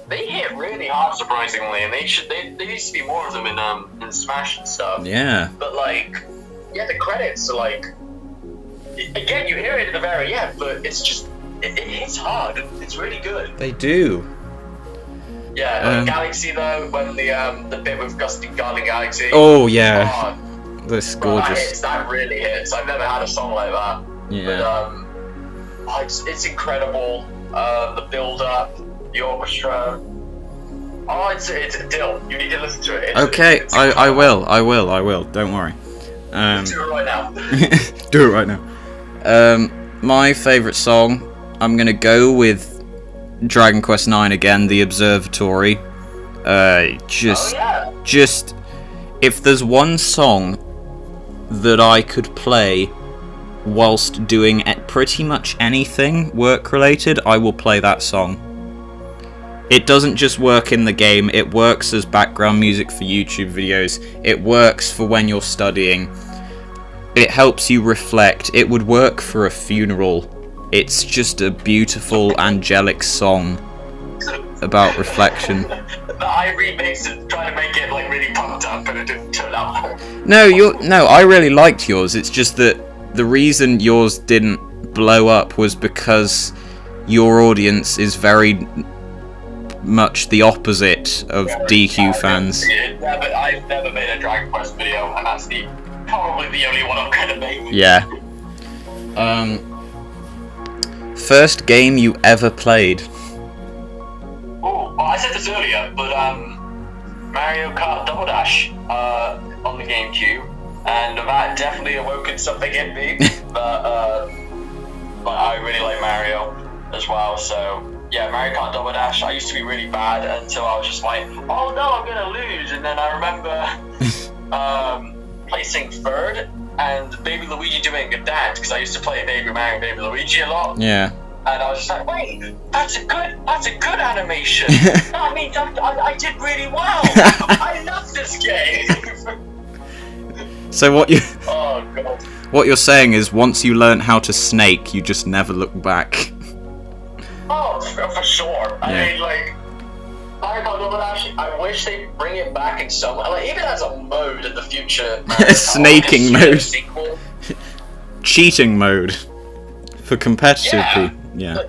they hit really hard, surprisingly, and there needs to be more of them in Smash and stuff. Yeah. But the credits are like, again, you hear it at the very end, but it's just it hits hard. It's really good. They do. Yeah, Galaxy though, when the bit with Gusty Guardian Galaxy. Oh yeah, that's gorgeous. That really hits. I've never had a song like that. Yeah. But it's incredible. The build up, the orchestra. Oh, it's Dill. You need to listen to it. Okay, I will. Don't worry. Do it right now. Do it right now. My favourite song, I'm gonna go with Dragon Quest 9 again, The Observatory. Just if there's one song that I could play whilst doing pretty much anything work related, I will play that song. It doesn't just work in the game, it works as background music for YouTube videos, it works for when you're studying, it helps you reflect, it would work for a funeral. It's just a beautiful, angelic song about reflection. I remixed it, trying to make it like really pumped up, and it didn't turn out. No, I really liked yours. It's just that the reason yours didn't blow up was because your audience is very much the opposite of DQ fans. I've never made a Dragon Quest video, and that's probably the only one I'm gonna make. Yeah. First game you ever played? Oh, well, I said this earlier, but Mario Kart Double Dash on the GameCube, and that definitely awoken something in me. But I really like Mario as well, so yeah, Mario Kart Double Dash. I used to be really bad until I was just like, oh no, I'm gonna lose, and then I remember placing third and Baby Luigi doing a dance, because I used to play Baby Mario and Baby Luigi a lot. Yeah. And I was just like, wait, that's a good animation. That means I did really well. I love this game. So what you're saying is, once you learn how to snake, you just never look back. Oh, for sure. I mean, like, Mario Kart Double Dash, I wish they'd bring it back in some, like, even as a mode in the future. Snaking mode. Cheating mode. For competitive people. Yeah.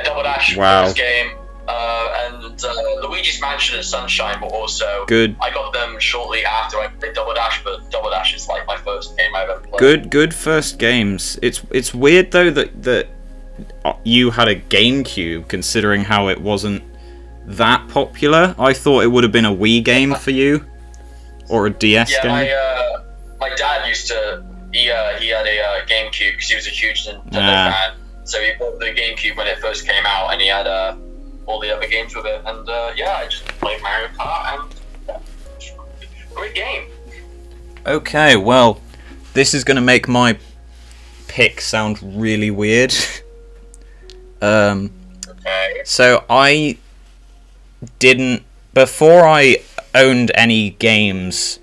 Double Dash. Wow. First game, and Mansion and Sunshine, but also Good. I got them shortly after I played Double Dash, but Double Dash is like my first game I've ever played. Good first games. It's weird though that you had a GameCube, considering how it wasn't that popular. I thought it would have been a Wii game for you, or a DS game. Yeah, my dad used to. He had a GameCube because he was a huge Nintendo fan. So he bought the GameCube when it first came out, and he had all the other games with it. And I just played Mario Kart, and great game. Okay, well, this is going to make my pick sound really weird. Okay. So I didn't, before I owned any games,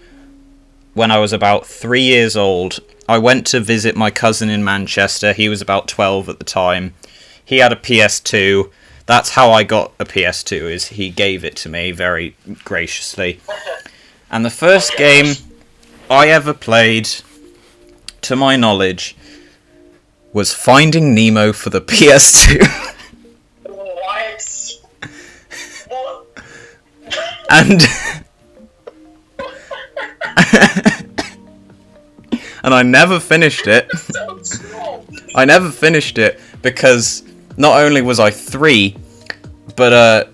when I was about 3 years old, I went to visit my cousin in Manchester. He was about 12 at the time. He had a PS2. That's how I got a PS2, is he gave it to me very graciously. And the first game I ever played, to my knowledge, was Finding Nemo for the PS2. What? And and I never finished it. I never finished it because not only was I 3, but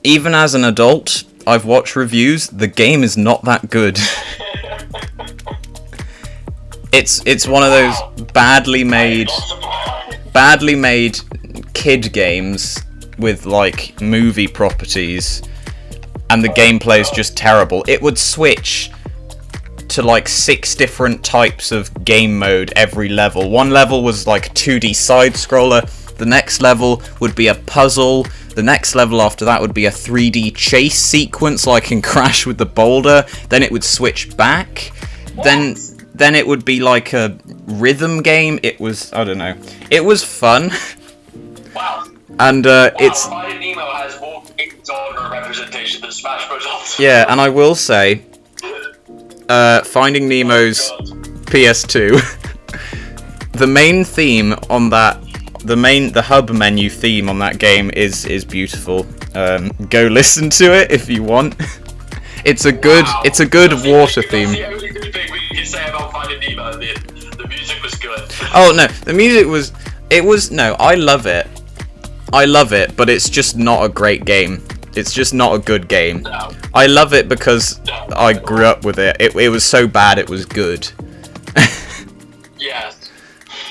even as an adult, I've watched reviews. The game is not that good. It's one of those badly made kid games with like movie properties, and the gameplay's just terrible. It would switch to like 6 different types of game mode every level. One level was like a 2D side scroller, the next level would be a puzzle, the next level after that would be a 3D chase sequence like in Crash with the boulder, then it would switch back, then it would be like a rhythm game. It was, I don't know, it was fun. Wow. And it's Finding Nemo has more genre representation than Smash Bros. Ultimate. yeah, and I will say, Finding Nemo's PS2, the main theme on that, the hub menu theme on that game is beautiful. Go listen to it if you want. It's a good water theme. That's the only good thing we can say about Finding Nemo. The music was good. Oh no, the music was. No, I love it, but it's just not a great game. It's just not a good game. No. I love it because I grew up with it. It was so bad it was good. Yes.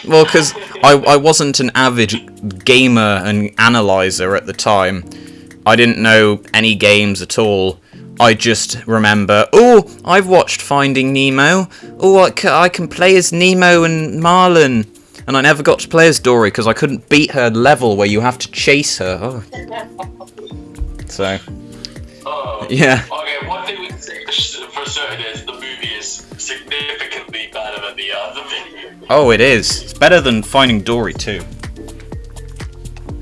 Well, because I wasn't an avid gamer and analyzer at the time. I didn't know any games at all. I just remember, oh, I've watched Finding Nemo. Oh, I can play as Nemo and Marlin. And I never got to play as Dory because I couldn't beat her level where you have to chase her. Oh. So, yeah. Okay, one thing we can say for certain is the movie is significantly better than the other video. Oh, it is. It's better than Finding Dory too.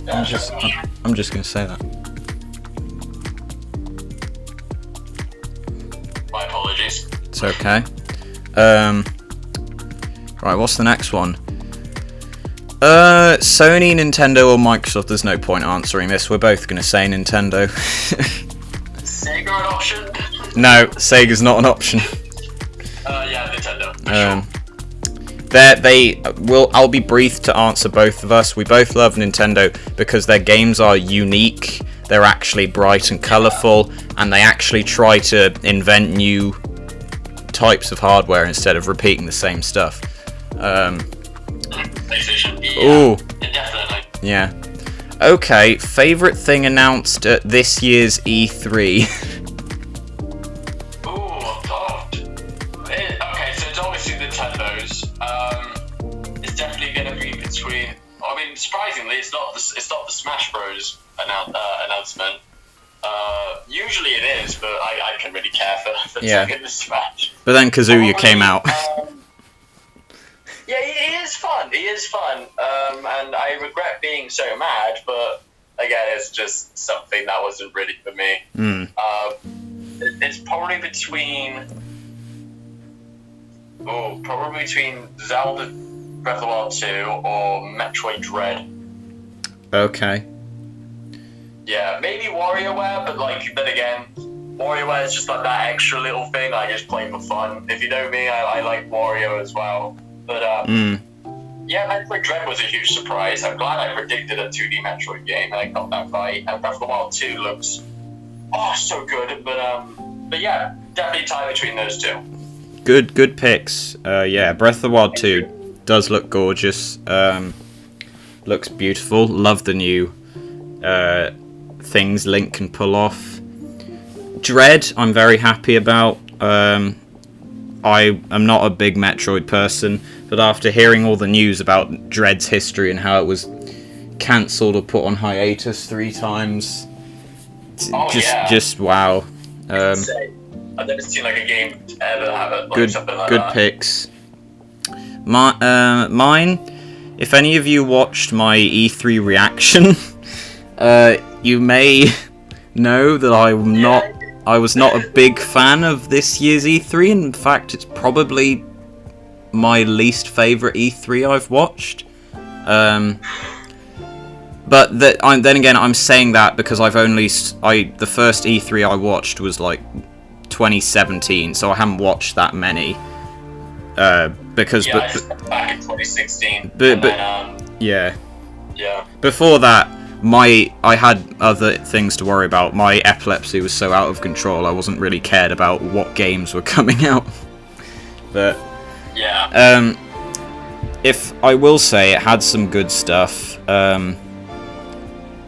I'm just gonna say that. My apologies. It's okay. Right, what's the next one? Sony, Nintendo, or Microsoft? There's no point answering this. We're both gonna say Nintendo. Sega an option? No, Sega's not an option. Yeah, Nintendo. I'll be brief to answer both of us. We both love Nintendo because their games are unique. They're actually bright and colourful, and they actually try to invent new types of hardware instead of repeating the same stuff. PlayStation. Yeah, Ooh. definitely. Yeah. Okay, favourite thing announced at this year's E3. Okay, so it's obviously Nintendo's. It's definitely going to be between. I mean, surprisingly, it's not the Smash Bros. Announcement. Usually it is, but I can really care for taking the Smash. But then Kazuya came out. Yeah, he is fun. He is fun. And I regret being so mad, but again, it's just something that wasn't really for me. It's probably between Zelda Breath of the Wild 2 or Metroid Dread. Okay. Yeah, maybe WarioWare, but like then again, WarioWare is just like that extra little thing I just play for fun. If you know me, I like Wario as well. But yeah, Metroid Dread was a huge surprise. I'm glad I predicted a 2D Metroid game and I got that right. And Breath of the Wild 2 looks so good. But yeah, definitely tie between those two. Good picks. Yeah, Breath of the Wild 2 does look gorgeous. Looks beautiful. Love the new things Link can pull off. Dread, I'm very happy about. I am not a big Metroid person, but after hearing all the news about Dread's history and how it was cancelled or put on hiatus 3 times, just wow. I've never seen like a game ever have it like something like good that. Picks. Mine. If any of you watched my E3 reaction, you may know that I was not a big fan of this year's E3. In fact, it's probably my least favourite E3 I've watched. But then again, I'm saying that because the first E3 I watched was like 2017, so I haven't watched that many. Because back in 2016. Yeah. Yeah. Before that, I had other things to worry about. My epilepsy was so out of control, I wasn't really cared about what games were coming out. But yeah. If I will say, it had some good stuff.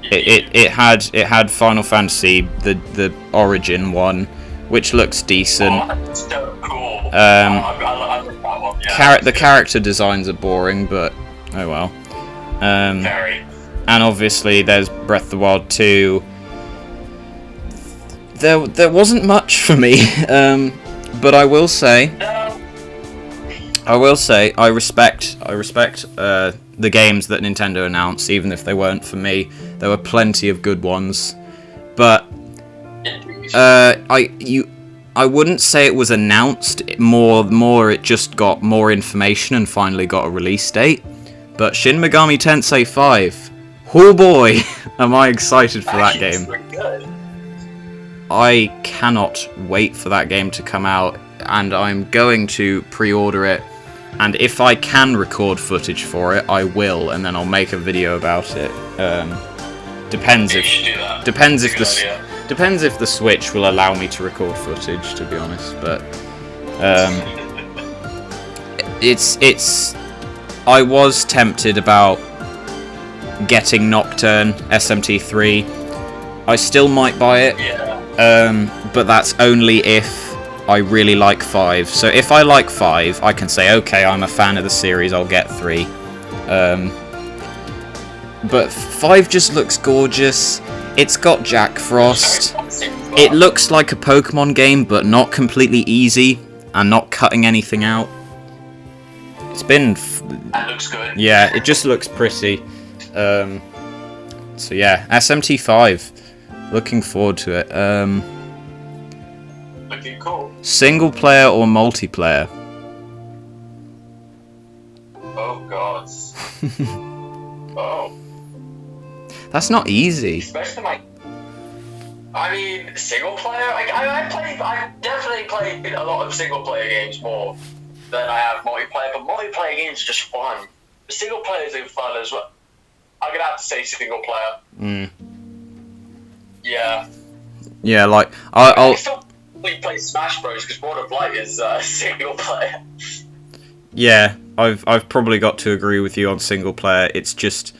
It had Final Fantasy, the Origin one, which looks decent. Oh, that's so cool. I like that one. Yeah, The character designs are boring, but oh well. Very. And obviously there's Breath of the Wild 2. There wasn't much for me, but I will say I respect the games that Nintendo announced, even if they weren't for me. There were plenty of good ones, but I wouldn't say it was announced. More it just got more information and finally got a release date. But Shin Megami Tensei 5, oh boy, am I excited for that game. Good. I cannot wait for that game to come out, and I'm going to pre-order it. And if I can record footage for it, I will, and then I'll make a video about it. Depends if the Switch will allow me to record footage, to be honest. But I was tempted about getting Nocturne SMT3. I still might buy it. But that's only if I really like 5. So if I like 5, I can say, okay, I'm a fan of the series, I'll get 3. But 5 just looks gorgeous. It's got Jack Frost. It looks like a Pokemon game, but not completely easy, and not cutting anything out. It's been... That looks good. Yeah, it just looks pretty. So yeah, SMT5. Looking forward to it. Looking cool. Single player or multiplayer? Oh god. Oh. That's not easy. Especially I mean, single player. I definitely played a lot of single player games more than I have multiplayer. But multiplayer games are just fun. The single players are fun as well. I'm gonna have to say single player. Yeah. Yeah, like I still play Smash Bros because World of Light is single player. Yeah, I've probably got to agree with you on single player. It's just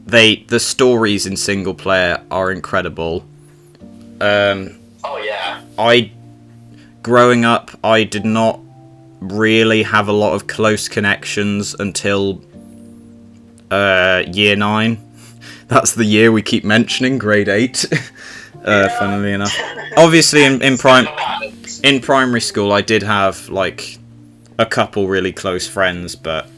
the stories in single player are incredible. Oh yeah. Growing up, I did not really have a lot of close connections until year 9. That's the year we keep mentioning, grade 8. Funnily enough, obviously in primary school, I did have like a couple really close friends, but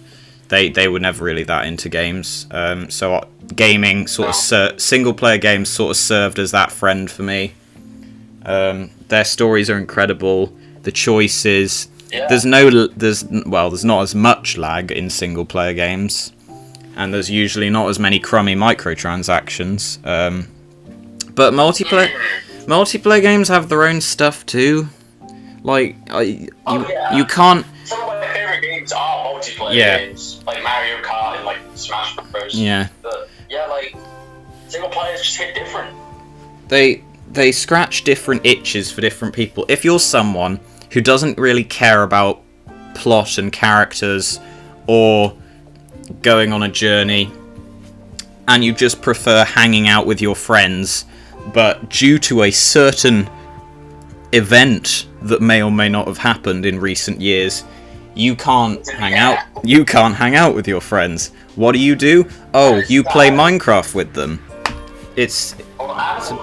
they were never really that into games. So gaming single player games sort of served as that friend for me. Their stories are incredible. The choices. Yeah. There's not as much lag in single player games, and there's usually not as many crummy microtransactions. But multiplayer games have their own stuff too. Like, you can't. Some of my favorite games are multiplayer games, like Mario Kart and like Smash Bros. Yeah. But yeah, like single players just hit different. They scratch different itches for different people. If you're someone who doesn't really care about plot and characters or going on a journey, and you just prefer hanging out with your friends, but due to a certain event that may or may not have happened in recent years, you can't hang out. You can't hang out with your friends. What do? Oh, you play Minecraft with them. It's a blast.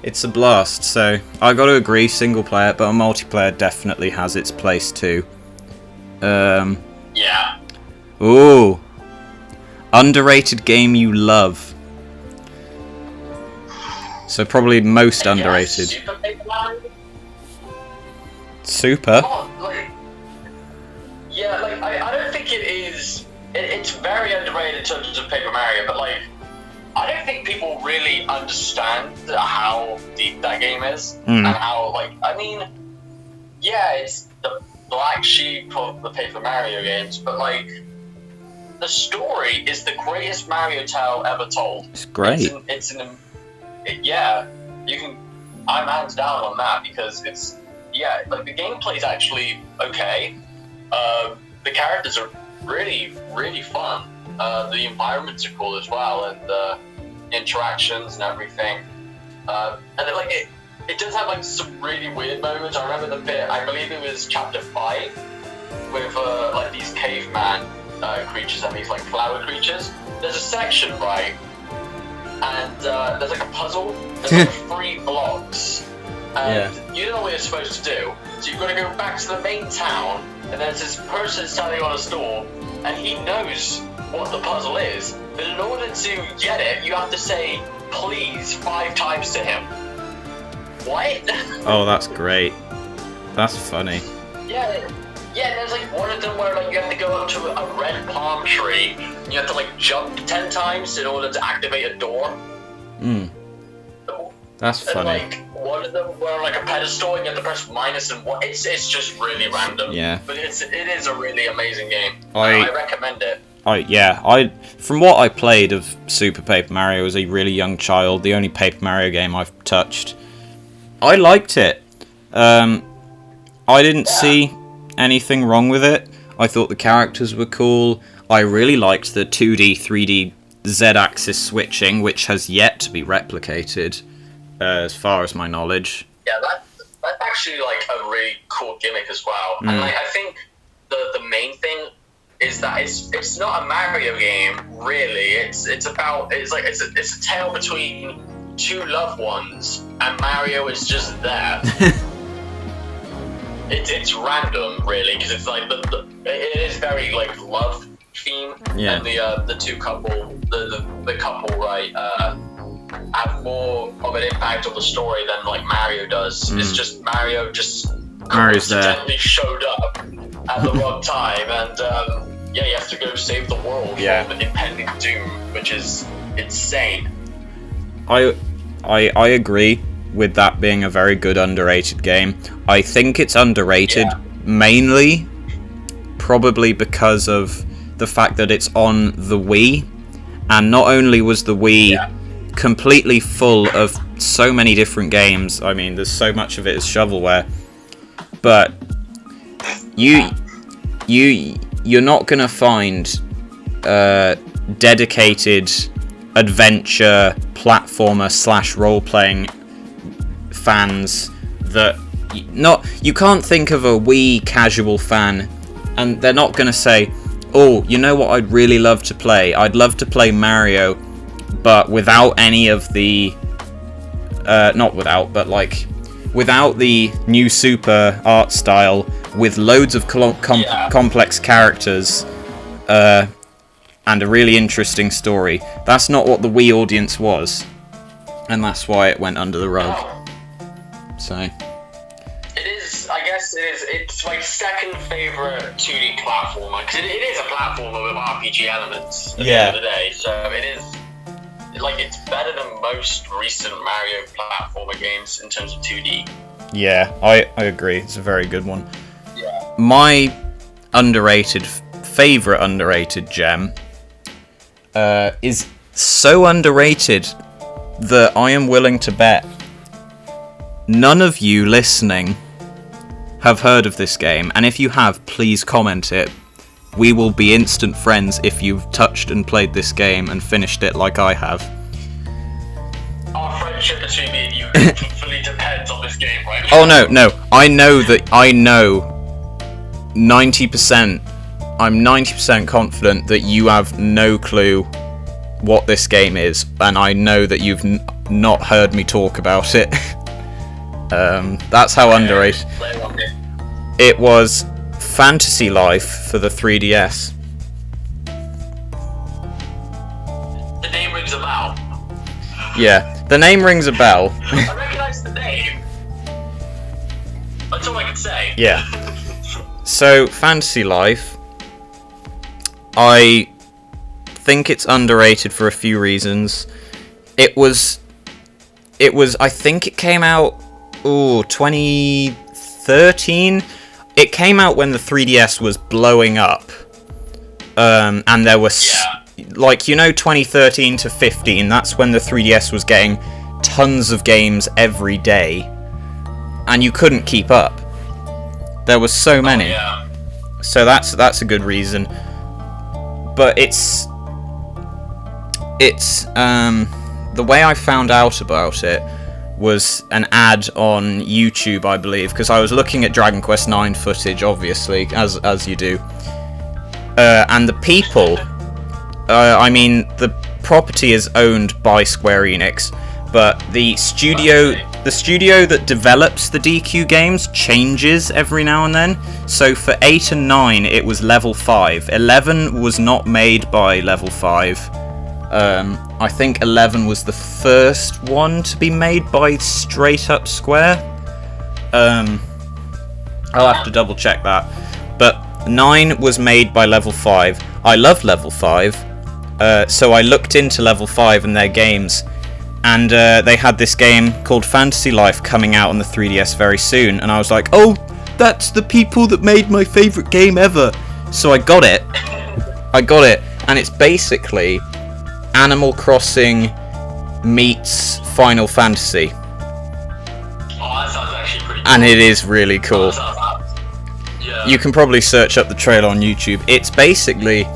It's a blast. So I got to agree, single player, but a multiplayer definitely has its place too. Yeah. Ooh. Underrated game you love. So probably most underrated. Super? Oh, I don't think it is. It's very underrated in terms of Paper Mario, but like, I don't think people really understand how deep that game is and how it's the black sheep of the Paper Mario games, but like, the story is the greatest Mario tale ever told. It's great. I'm hands down on that because the gameplay's actually okay. The characters are really, really fun. The environments are cool as well, and the interactions and everything. It does have like some really weird moments. I remember the bit, I believe it was chapter 5, with like these caveman creatures and these like flower creatures. There's a section, right, and there's like a puzzle. There's like 3 blocks, and you don't know what you're supposed to do. So you've got to go back to the main town, and there's this person standing on a store, and he knows what the puzzle is. But in order to get it, you have to say please 5 times to him. What? Oh, that's great. That's funny. Yeah, there's like one of them where like you have to go up to a red palm tree, and you have to like jump 10 times in order to activate a door. That's funny. And like one of them where like a pedestal, and you have to press minus and one. It's just really random. Yeah. But it is a really amazing game. I recommend it. From what I played of Super Paper Mario as a really young child, the only Paper Mario game I've touched, I liked it. I didn't see anything wrong with it. I thought the characters were cool. I really liked the 2D, 3D Z-axis switching, which has yet to be replicated, as far as my knowledge. Yeah, that's actually like a really cool gimmick as well. And like I think the main thing is that it's not a Mario game really. It's a tale between 2 loved ones, and Mario is just there. It's random really, because it's like it is very like love theme, and the two couple, the couple, right, have more of an impact on the story than like Mario does. It's just Mario's coincidentally showed up at the wrong time, and he has to go save the world from the impending doom, which is insane. I agree with that being a very good underrated game. I think it's underrated mainly probably because of the fact that it's on the Wii, and not only was the Wii completely full of so many different games. I mean, there's so much of it is shovelware, but you're not gonna find dedicated adventure platformer / role-playing fans that you can't think of a Wii casual fan and they're not gonna say, oh, you know what I'd really love to play? I'd love to play Mario, but without any of the without the new Super art style, with loads of complex characters and a really interesting story. That's not what the Wii audience was, and that's why it went under the rug. So it is, I guess it's my second favorite 2D platformer, because it is a platformer with RPG elements at the end of the day, so like it's better than most recent Mario platformer games in terms of 2D. Yeah, I agree. It's a very good one. Yeah. My favorite underrated gem is so underrated that I am willing to bet none of you listening have heard of this game, and if you have, please comment it. We will be instant friends if you've touched and played this game and finished it like I have. Our friendship between me and you fully depends on this game, right? Oh no, I know 90%, I'm 90% confident that you have no clue what this game is, and I know that you've not heard me talk about it. That's how underrated. It was Fantasy Life for the 3DS. The name rings a bell. Yeah, the name rings a bell. I recognise the name. That's all I can say. Yeah. So, Fantasy Life, I think it's underrated for a few reasons. It was, I think it came out, 2013? It came out when the 3DS was blowing up. And there was, 2013 to 15, that's when the 3DS was getting tons of games every day. And you couldn't keep up. There was so many. Oh, yeah. So that's a good reason. But it's the way I found out about it was an ad on YouTube, I believe, because I was looking at Dragon Quest IX footage, obviously, as you do. And the people, the property is owned by Square Enix, but the studio that develops the DQ games changes every now and then. So for 8 and 9, it was level 5. 11 was not made by level 5. I think 11 was the first one to be made by straight up Square. I'll have to double check that. But 9 was made by level 5. I love level 5. So I looked into level 5 and their games. And they had this game called Fantasy Life coming out on the 3DS very soon. And I was like, oh, that's the people that made my favourite game ever. So I got it. And it's basically Animal Crossing meets Final Fantasy. Oh, that sounds actually pretty cool. And it is really cool. Yeah. You can probably search up the trailer on YouTube. It's basically...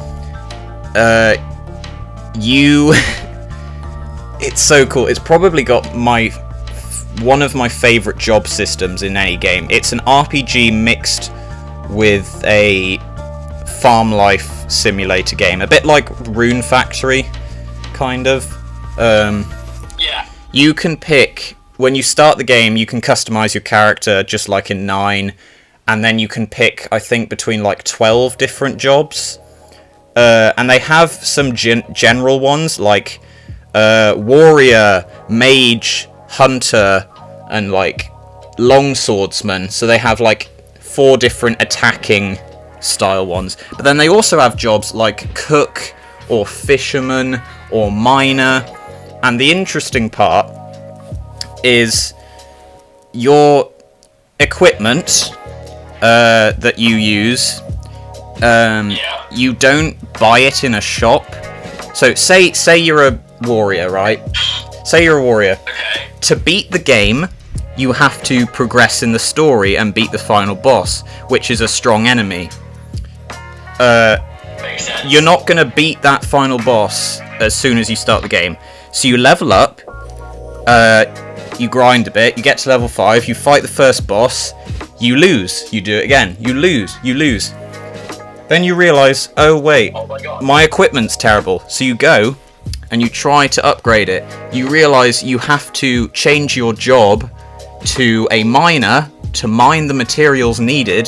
It's so cool. It's probably got one of my favourite job systems in any game. It's an RPG mixed with a farm life simulator game. A bit like Rune Factory, kind of. Yeah. You can pick... When you start the game, you can customise your character just like in 9. And then you can pick, I think, between like 12 different jobs. And they have some general ones like... warrior, mage, hunter, and like longswordsman. So they have like 4 different attacking style ones. But then they also have jobs like cook or fisherman or miner. And the interesting part is your equipment that you use. You don't buy it in a shop. So say you're a warrior, right? Say you're a warrior. Okay. To beat the game, you have to progress in the story and beat the final boss, which is a strong enemy. Makes sense. You're not going to beat that final boss as soon as you start the game. So you level up, you grind a bit, you get to level 5, you fight the first boss, you lose, you do it again, you lose. Then you realise, oh wait, Oh my god. my equipment's terrible. So you go and you try to upgrade it. You realise you have to change your job to a miner to mine the materials needed.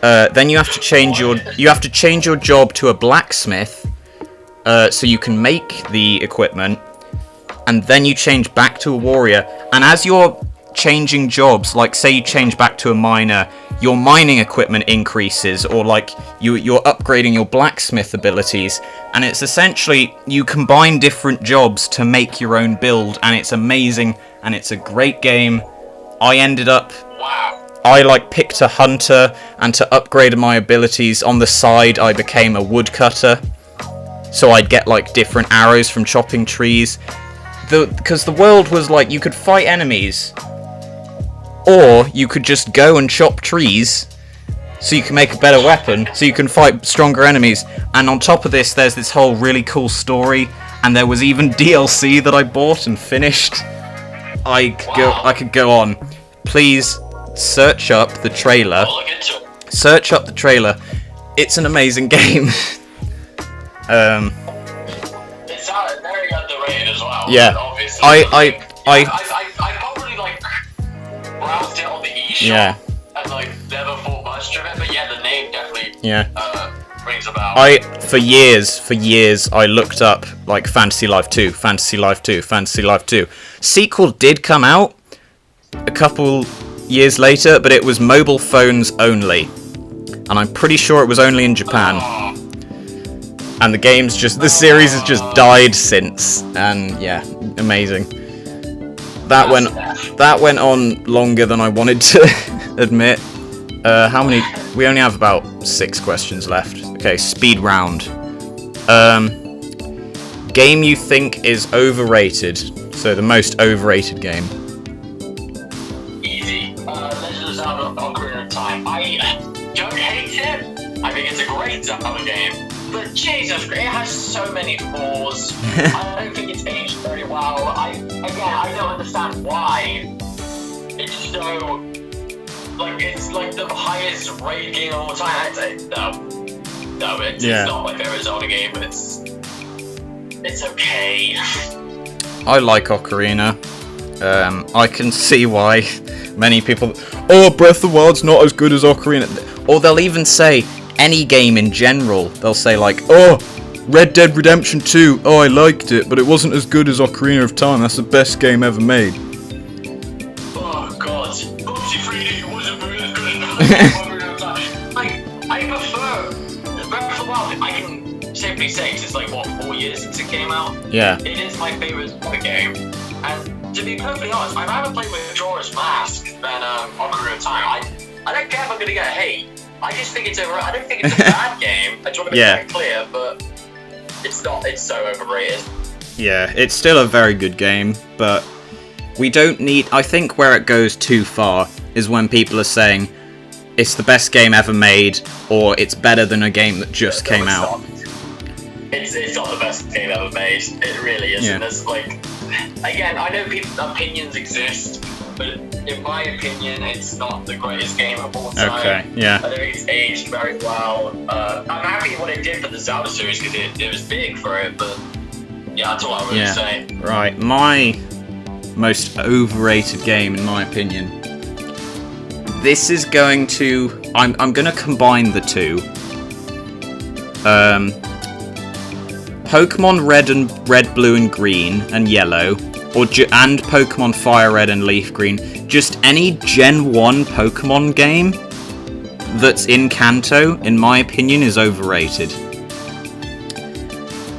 Then you have to change your job to a blacksmith so you can make the equipment. And then you change back to a warrior. And as you're changing jobs, like say you change back to a miner, your mining equipment increases, or like you're upgrading your blacksmith abilities, and it's essentially you combine different jobs to make your own build, and it's amazing, and it's a great game. I like picked a hunter, and to upgrade my abilities on the side I became a woodcutter, so I'd get like different arrows from chopping trees. Because the world was like you could fight enemies, or you could just go and chop trees so you can make a better weapon, so you can fight stronger enemies. And on top of this, there's this whole really cool story, and there was even DLC that I bought and finished. I could go on. Please search up the trailer. Search up the trailer. It's an amazing game. It's very underrated as well. Yeah. Obviously. I probably like browsed it on the eShop. Yeah. And like never thought much of it, but yeah, the name definitely rings about. For years I looked up like Fantasy Life 2, Fantasy Life 2, Fantasy Life 2. Sequel did come out a couple years later, but it was mobile phones only, and I'm pretty sure it was only in Japan. And the series has just died since, and yeah, amazing. That went on longer than I wanted to admit. How many? We only have about 6 questions left. Okay, speed round. Game you think is overrated? So the most overrated game. Easy. Legend of Zelda: Ocarina of Time. I don't hate it. I think it's a great Zelda game. But Jesus, it has so many flaws. I don't think it's aged very well. I don't understand why. It's so it's like the highest rated game of all time. It's not my favorite Zelda game. It's okay. I like Ocarina. I can see why many people. Oh, Breath of the Wild's not as good as Ocarina. Or they'll even say any game in general. They'll say like, oh, Red Dead Redemption 2. Oh, I liked it, but it wasn't as good as Ocarina of Time. That's the best game ever made. Oh God, Oopsie 3D wasn't very as good as Ocarina of Time. I prefer Breath of the Wild. I can safely say it's like 4 years since it came out. Yeah. It is my favorite game, and to be perfectly honest, I'd rather play with Majora's Mask than Ocarina of Time. I don't care if I'm gonna get hate. I just think it's I don't think it's a bad game. I just want to be very clear, but it's not. It's so overrated. Yeah, it's still a very good game, but we don't need. I think where it goes too far is when people are saying it's the best game ever made, or it's better than a game that just came out. It's not the best game ever made. It really isn't. Yeah. There's again, I know opinions exist, but in my opinion, it's not the greatest game of all time. Okay, yeah. I don't think it's aged very well. I'm happy what it did for the Zelda series because it was big for it, but yeah, that's all I would say. Right, my most overrated game, in my opinion. This is going to. I'm going to combine the two. Pokemon Red, Blue, and Green, and Yellow, and Pokemon Fire Red and Leaf Green. Just any Gen 1 Pokemon game that's in Kanto, in my opinion, is overrated.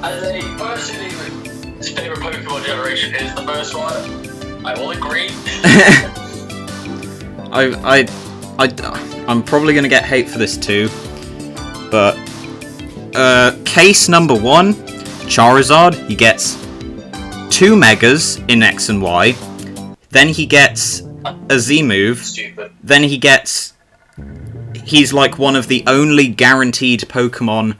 As a person whose favourite Pokemon generation is the first one, I will agree. I'm probably going to get hate for this too, but case number 1, Charizard, he gets 2 Megas in X and Y, then he gets a Z move, then he's like one of the only guaranteed Pokemon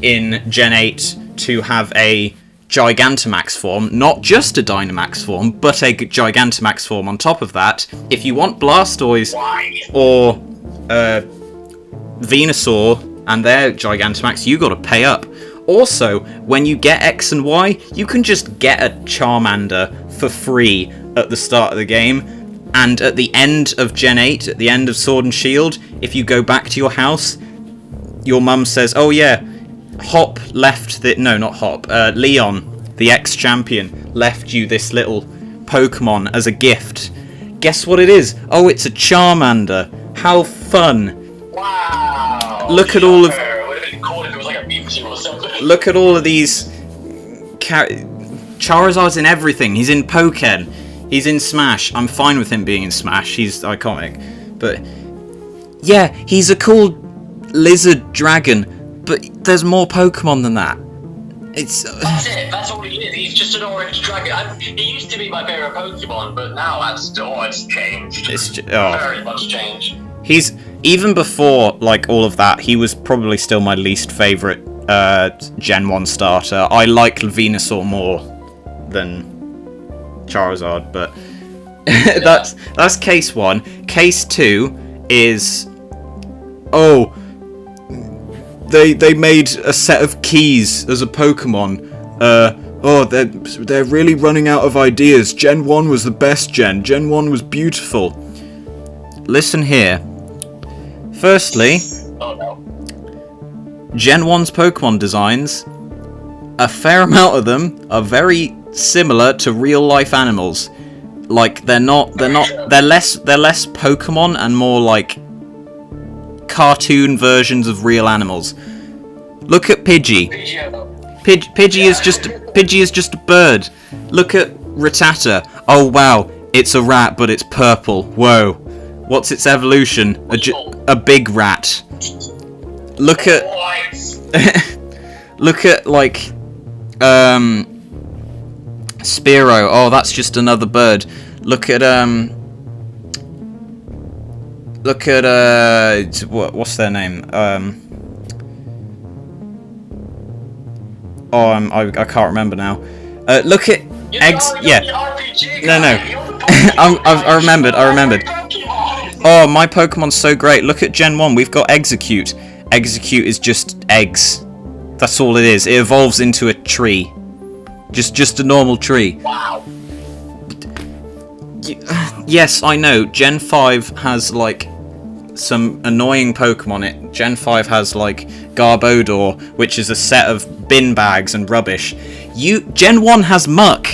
in Gen 8 to have a Gigantamax form, not just a Dynamax form, but a Gigantamax form on top of that. If you want Blastoise or Venusaur and their Gigantamax, you gotta pay up. Also, when you get X and Y, you can just get a Charmander for free at the start of the game, and at the end of Gen 8, at the end of Sword and Shield, if you go back to your house, your mum says, oh yeah, Hop left Leon, the ex-champion, left you this little Pokemon as a gift. Guess what it is? Oh, it's a Charmander. How fun! Wow. Look at all of. It would have been cool if it was like a Mewtwo or something. Look at all of these. Charizard's in everything. He's in Pokken. He's in Smash. I'm fine with him being in Smash. He's iconic. But yeah, he's a cool lizard dragon. But there's more Pokemon than that. It's. That's it. That's all he is. He's just an orange dragon. He used to be my favorite Pokemon, but now it's changed. Very much changed. He's even before like all of that. He was probably still my least favorite Gen 1 starter. I like Venusaur more than Charizard, but that's case 1. Case 2 is they made a set of keys as a Pokemon. They're really running out of ideas. Gen 1 was the best gen. Gen 1 was beautiful. Listen here. Firstly, Gen 1's Pokemon designs, a fair amount of them are very similar to real life animals. Like they're less Pokemon and more like cartoon versions of real animals. Look at Pidgey. Pidgey is just a bird. Look at Rattata. Oh wow, it's a rat, but it's purple. Whoa, what's its evolution? A big rat. Look at look at like Spearow. Oh, that's just another bird. Look at what's their name? I can't remember now. Look at eggs. Yeah. No. I remembered. Oh, my Pokemon's so great. Look at Gen 1. We've got Execute. Execute is just eggs. That's all it is. It evolves into a tree. Just a normal tree. Wow. Yes, I know. Gen 5 has like some annoying Pokemon. Gen 5 has like Garbodor, which is a set of bin bags and rubbish. Gen 1 has Muck.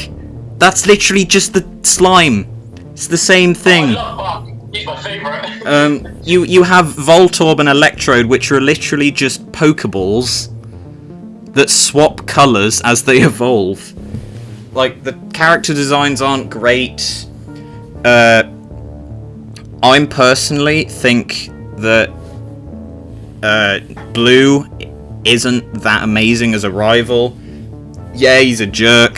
That's literally just the slime. It's the same thing. I love Muck. He's my favourite. You have Voltorb and Electrode, which are literally just Pokeballs that swap colours as they evolve. Like, the character designs aren't great. I personally think that Blue isn't that amazing as a rival. Yeah, he's a jerk.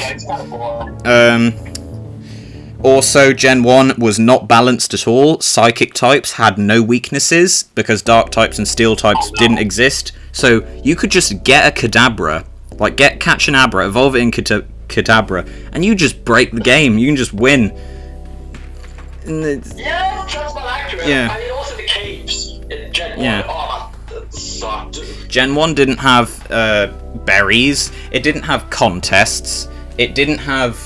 Also, Gen 1 was not balanced at all. Psychic types had no weaknesses because Dark types and Steel types didn't exist. So you could just get a Kadabra, like catch an Abra, evolve it in Kadabra, and you just break the game. You can just win. Yeah, that's not accurate. Yeah. I mean, also the capes in Gen 1. Yeah. Oh, that sucked. Gen 1 didn't have berries. It didn't have contests. It didn't have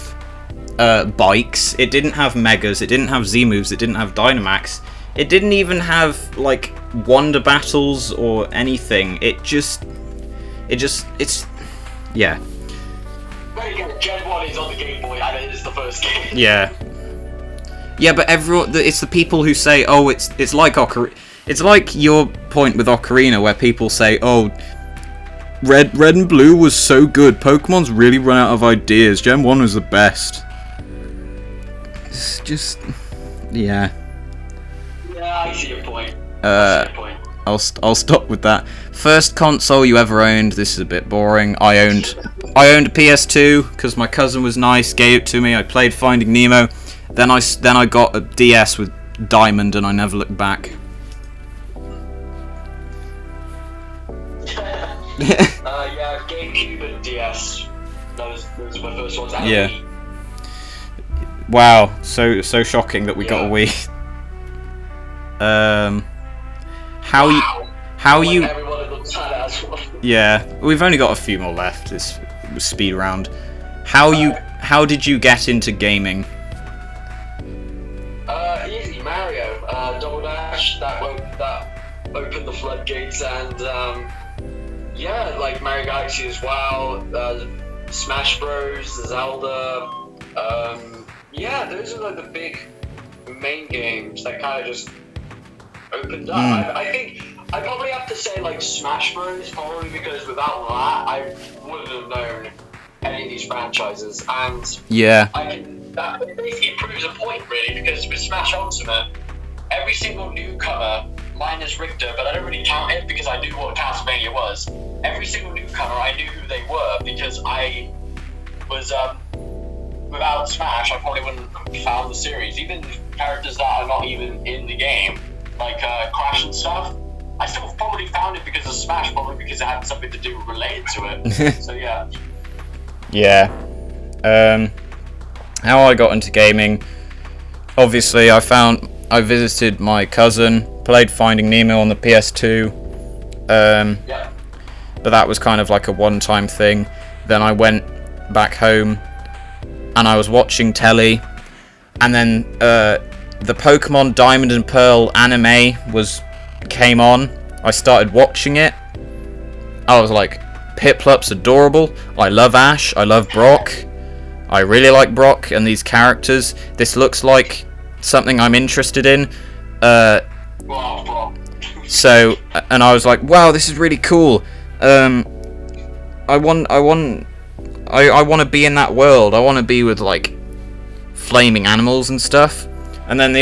bikes. It didn't have megas. It didn't have Z-moves. It didn't have Dynamax. It didn't even have like wonder battles or anything. It's yeah. Gen 1 is on the Game Boy and it is the first game. Yeah. Yeah, but it's the people who say, oh, it's like Ocarina. It's like your point with Ocarina, where people say, oh, Red and Blue was so good. Pokemon's really run out of ideas. Gen 1 was the best. It's just, yeah. Yeah, I see your point. I'll stop with that. First console you ever owned. This is a bit boring. I owned a PS2 because my cousin was nice, gave it to me. I played Finding Nemo. Then I got a DS with Diamond, and I never looked back. Yeah, GameCube and DS. Those were my first ones. Yeah. Wow, so shocking that we got a Wii. How you? Yeah, we've only got a few more left. This speed round. How did you get into gaming? Easy, Mario. Double Dash. That opened the floodgates, and yeah, like Mario Galaxy as well. Smash Bros, Zelda. Yeah, those are like the big main games that kind of just opened up. I think I probably have to say like Smash Bros. Probably because without that I wouldn't have known any of these franchises, and Yeah. that basically proves a point really, because with Smash Ultimate, every single newcomer, minus Richter, but I don't really count it because I knew what Castlevania was. Every single newcomer, I knew who they were because I was without Smash, I probably wouldn't have found the series. Even characters that are not even in the game, like Crash and stuff, I still probably found it because of Smash, probably because it had something to do related to it. So yeah. Yeah. How I got into gaming, obviously I visited my cousin, played Finding Nemo on the PS2, Yeah. but that was kind of like a one-time thing. Then I went back home and I was watching telly, and then the Pokemon Diamond and Pearl anime came on. I started watching it. I was like, Piplup's adorable. I love Ash. I love Brock. I really like Brock and these characters. This looks like something I'm interested in. So, and I was like, wow, this is really cool. I want to be in that world. I want to be with like flaming animals and stuff. And then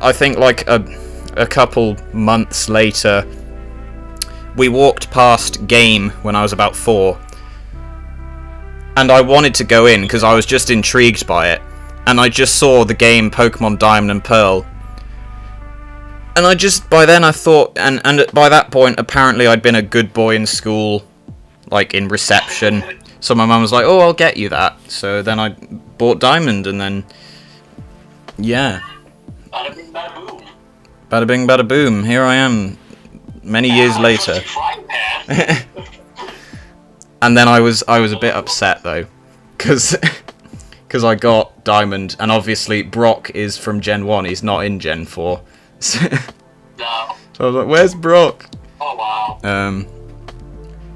I think like a couple months later, we walked past Game when I was about 4, and I wanted to go in because I was just intrigued by it, and I just saw the game Pokemon Diamond and Pearl, and by then I thought, and by that point apparently I'd been a good boy in school, like in reception, so my mum was like, oh, I'll get you that. So then I bought Diamond, and then yeah, Bada bing, bada boom. bada bing bada boom, here I am many years later. And then I was a bit upset though, because I got Diamond, and obviously Brock is from Gen 1, he's not in Gen 4. So No. I was like, where's Brock? Oh wow.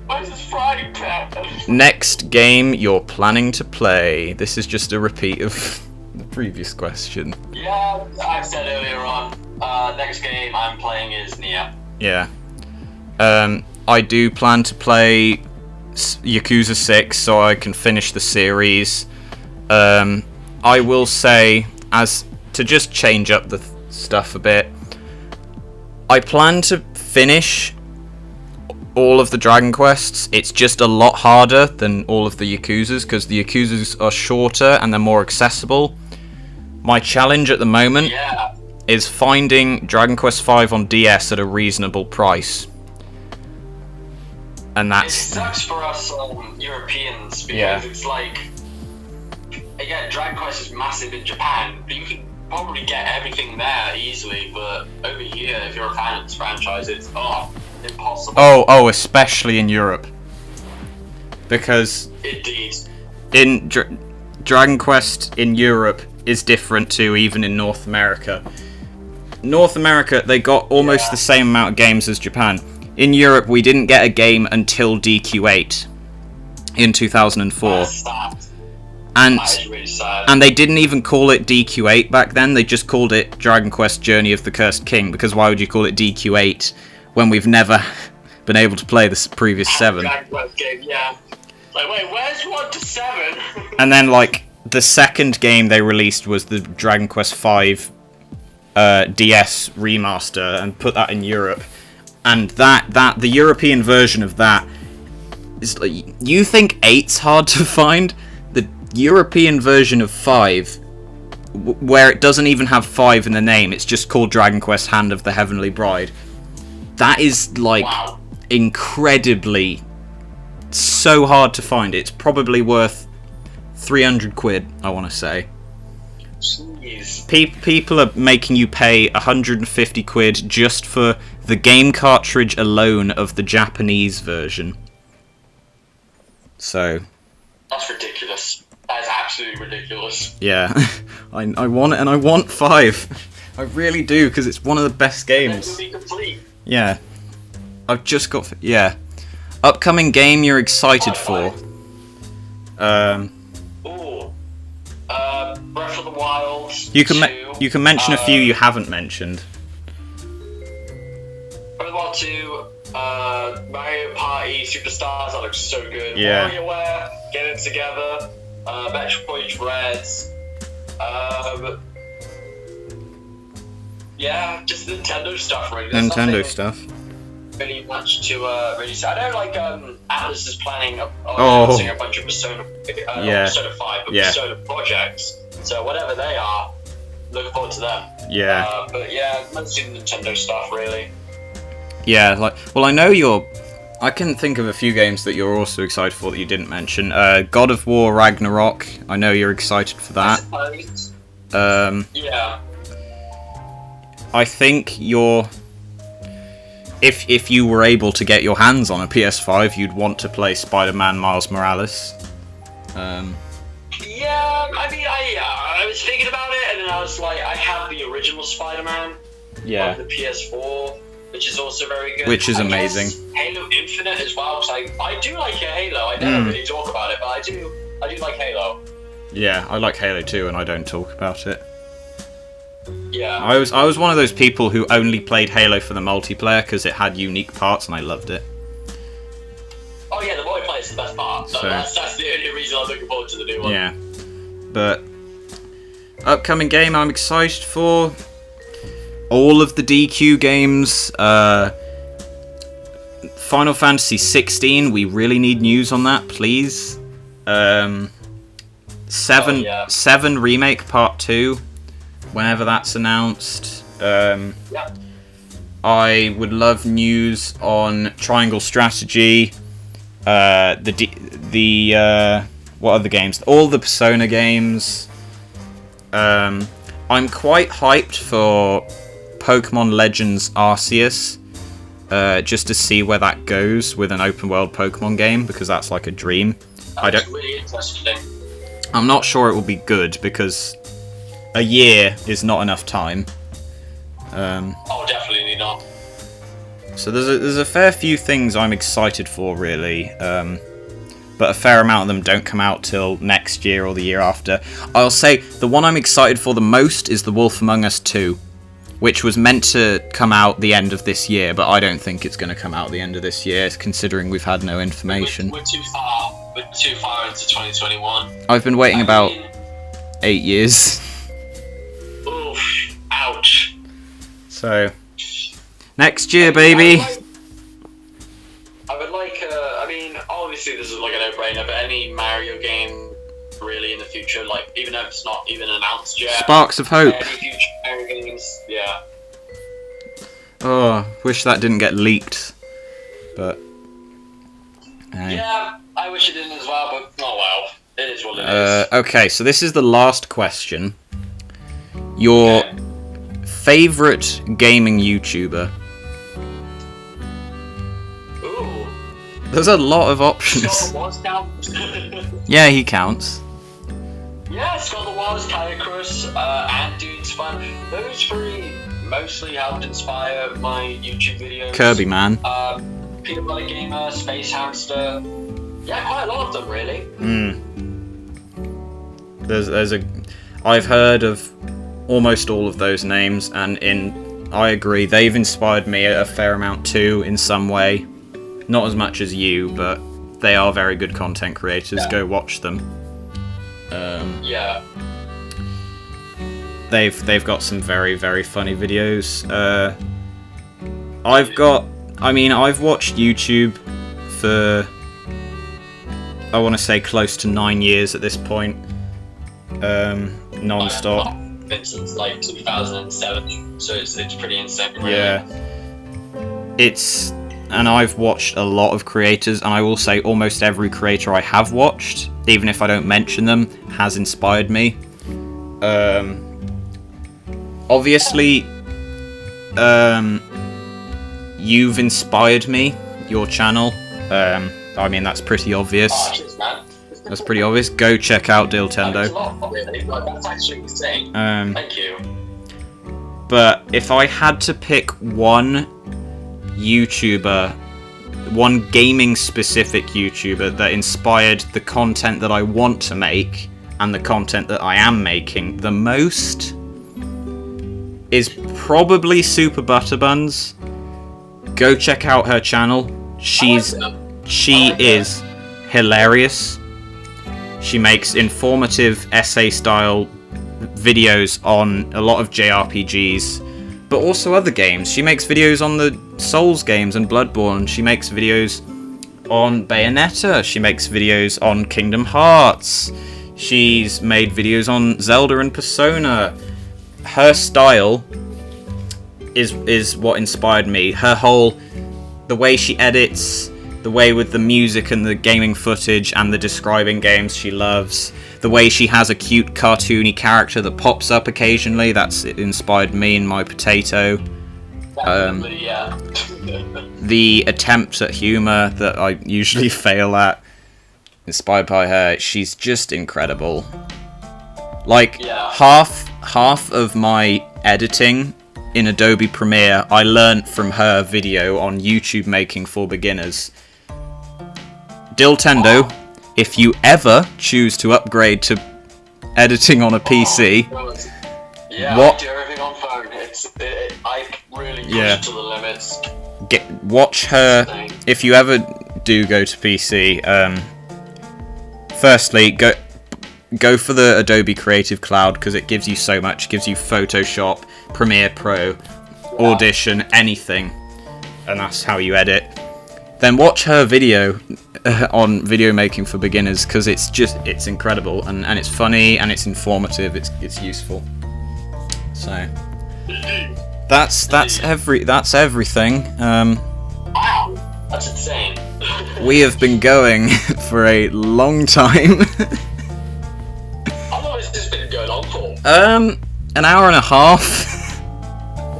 Where's this frying pan? Next game you're planning to play. This is just a repeat of the previous question. Yeah, I said earlier on, next game I'm playing is Nier. Yeah. I do plan to play Yakuza 6 so I can finish the series. I will say, as to just change up the stuff a bit, I plan to finish all of the Dragon Quests. It's just a lot harder than all of the Yakuzas because the Yakuzas are shorter and they're more accessible. My challenge at the moment is finding Dragon Quest V on DS at a reasonable price. And It that's... sucks for us Europeans because it's like, again, Dragon Quest is massive in Japan, but you can probably get everything there easily, but over here, if you're a fan of this franchise, it's impossible. Oh, especially in Europe. Because Indeed. in Dragon Quest in Europe is different to even in North America. North America, they got almost the same amount of games as Japan. In Europe, we didn't get a game until DQ8 in 2004. That's sad. And That is really sad. and they didn't even call it DQ8 back then. They just called it Dragon Quest Journey of the Cursed King, because why would you call it DQ8 when we've never been able to play the previous 7? Dragon Quest game, yeah. Like, wait, where's 1 to 7? And then, like, the second game they released was the Dragon Quest V DS remaster, and put that in Europe. And that the European version of that is like, you think 8's hard to find? The European version of 5, where it doesn't even have 5 in the name, it's just called Dragon Quest Hand of the Heavenly Bride. That is like incredibly so hard to find. It's probably worth 300 quid, I want to say. Jeez. People are making you pay 150 quid just for the game cartridge alone of the Japanese version. So That's ridiculous. That is absolutely ridiculous. yeah, I want it, and I want 5. I really do, because it's one of the best games. It will be complete. Yeah, I've just got upcoming game you're excited for. Breath of the Wild. You can You can mention a few you haven't mentioned. Pokemon 2, Mario Party Superstars, that looks so good. Yeah. WarioWare, Get It Together, Metroid Dreads, yeah, just Nintendo stuff really. There's Nintendo stuff. Really much to really say. I know like Atlas is planning on Oh. announcing a bunch of Persona, Yeah. Persona 5, but Yeah. Persona projects. So whatever they are, looking forward to them. Yeah. But yeah, mostly Nintendo stuff really. Yeah, like, well, I know you're... I can think of a few games that you're also excited for that you didn't mention. God of War Ragnarok, I know you're excited for I that. suppose. Yeah. I think you're... If you were able to get your hands on a PS5, you'd want to play Spider-Man Miles Morales. Yeah, I mean, I was thinking about it, and then I was like, I have the original Spider-Man Yeah. on the PS4, which is also very good. Which is I amazing. guess Halo Infinite as well, because I do like Halo. I never really talk about it, but I do like Halo. Yeah, I like Halo too, and I don't talk about it. Yeah. I was one of those people who only played Halo for the multiplayer because it had unique parts and I loved it. Oh yeah, the multiplayer is the best part. So that's the only reason I'm looking forward to the new one. Yeah. But upcoming game I'm excited for, all of the DQ games. Final Fantasy 16, we really need news on that, please. 7 Remake Part 2, whenever that's announced. Yeah. I would love news on Triangle Strategy, what other games? All the Persona games. I'm quite hyped for Pokemon Legends Arceus, just to see where that goes with an open world Pokemon game, because that's like a dream. That's really interesting. I'm not sure it will be good because a year is not enough time. Oh, definitely not. So there's a fair few things I'm excited for, really, but a fair amount of them don't come out till next year or the year after. I'll say the one I'm excited for the most is The Wolf Among Us 2, which was meant to come out the end of this year, but I don't think it's going to come out the end of this year, considering we've had no information. We're too far into 2021. I've been waiting about 8 years. Oof, ouch. So, next year, baby. I would like, I mean, obviously this is like a no-brainer, but any Mario game really in the future, like, even if it's not even announced yet. Sparks of hope. Any future Mario games, yeah. Oh, wish that didn't get leaked. But, hey. Yeah, I wish it didn't as well, but oh well. It is what it is. Okay, so this is the last question. Your favorite gaming YouTuber? Ooh. There's a lot of options. Scott the Wars count? Yeah, he counts. Yeah, Scott the Wars, Kyocris, and Dude's Fun. Those three mostly helped inspire my YouTube videos. Kirby Man. Peanut Butter Gamer, Space Hamster. Yeah, quite a lot of them, really. I've heard of almost all of those names, and I agree, they've inspired me a fair amount too, in some way. Not as much as you, but they are very good content creators. Yeah. Go watch them. Yeah. They've got some very, very funny videos. I've watched YouTube for, I want to say, close to 9 years at this point. Non-stop. I've been since like 2007, so it's pretty insane, really. Yeah. And I've watched a lot of creators, and I will say almost every creator I have watched, even if I don't mention them, has inspired me. Obviously, you've inspired me, your channel. I mean, that's pretty obvious. Oh, cheers, man. That's pretty obvious. Go check out DylTendo. That's a lot, really. Like, that's actually insane. Thank you. But if I had to pick one YouTuber, one gaming-specific YouTuber that inspired the content that I want to make and the content that I am making the most, is probably Super Butterbuns. Go check out her channel. She is hilarious. She makes informative essay-style videos on a lot of JRPGs, but also other games. She makes videos on the Souls games and Bloodborne. She makes videos on Bayonetta. She makes videos on Kingdom Hearts. She's made videos on Zelda and Persona. Her style is what inspired me. The way she edits, the way with the music and the gaming footage and the describing games she loves, the way she has a cute cartoony character that pops up occasionally, that's inspired me in my potato. Yeah. The attempts at humour that I usually fail at, inspired by her. She's just incredible. Like, half of my editing in Adobe Premiere I learnt from her video on YouTube making for beginners. DylTendo, if you ever choose to upgrade to editing on a PC, yeah, what? I do everything on phone. I really push Yeah. it to the limits. Watch her. If you ever do go to PC, firstly go for the Adobe Creative Cloud because it gives you so much. It gives you Photoshop, Premiere Pro, Audition, anything, and that's how you edit. Then watch her video on video making for beginners because it's incredible and it's funny and it's informative. It's useful. So that's everything. Wow, that's insane. We have been going for a long time. How long has this been going on for? An hour and a half.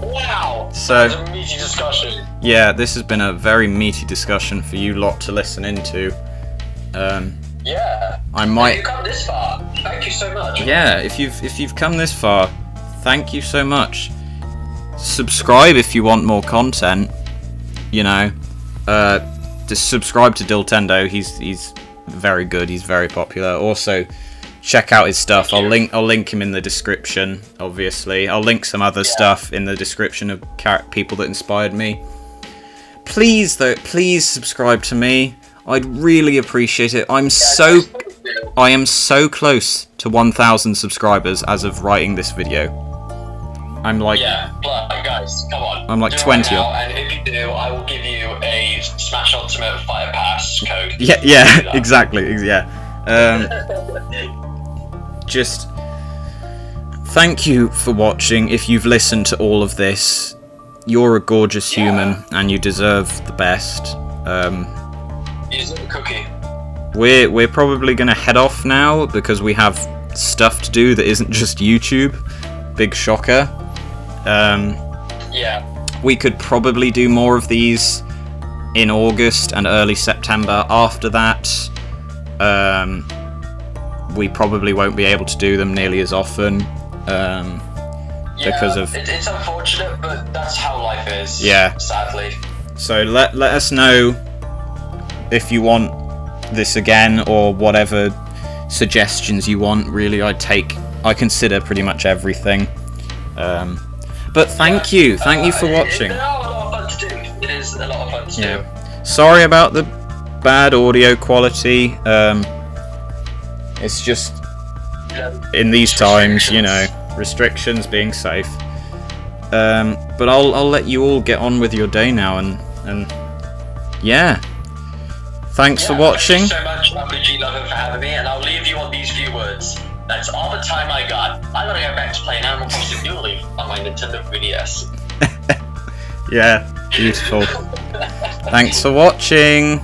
Wow. So- That was a meaty discussion. Yeah, this has been a very meaty discussion for you lot to listen into. Yeah. I might. You've come this far. Thank you so much. Yeah, if you've come this far, thank you so much. Subscribe if you want more content. You know, just subscribe to DylTendo. He's very good. He's very popular. Also, check out his stuff. I'll link him in the description. Obviously, I'll link some other stuff in the description of people that inspired me. Please subscribe to me. I'd really appreciate it. I am so close to 1,000 subscribers as of writing this video. I'm like, Yeah, guys, come on. I'm like Do it 20. Right now, and if you do, I will give you a Smash Ultimate Fire Pass code. yeah, exactly, yeah. Just thank you for watching. If you've listened to all of this, you're a gorgeous human and you deserve the best. Use a cookie. We're probably gonna head off now because we have stuff to do that isn't just YouTube. Big shocker. Yeah. We could probably do more of these in August and early September. After that, we probably won't be able to do them nearly as often because of. It's unfortunate, but that's how life is. Yeah. Sadly. So let us know if you want this again or whatever suggestions you want. Really, I consider pretty much everything. But thank you for watching. It's a lot of fun to do. It is a lot of fun to do. Sorry about the bad audio quality. It's just in these times, you know, restrictions, being safe. But I'll let you all get on with your day now, and yeah. Thanks for watching. Thank you so much, RPG Lover, for having me, and I'll leave you on these few words. That's all the time I got. I gotta go back to playing Animal Crossing New Leaf on my Nintendo 3DS. Yeah, beautiful. Thanks for watching.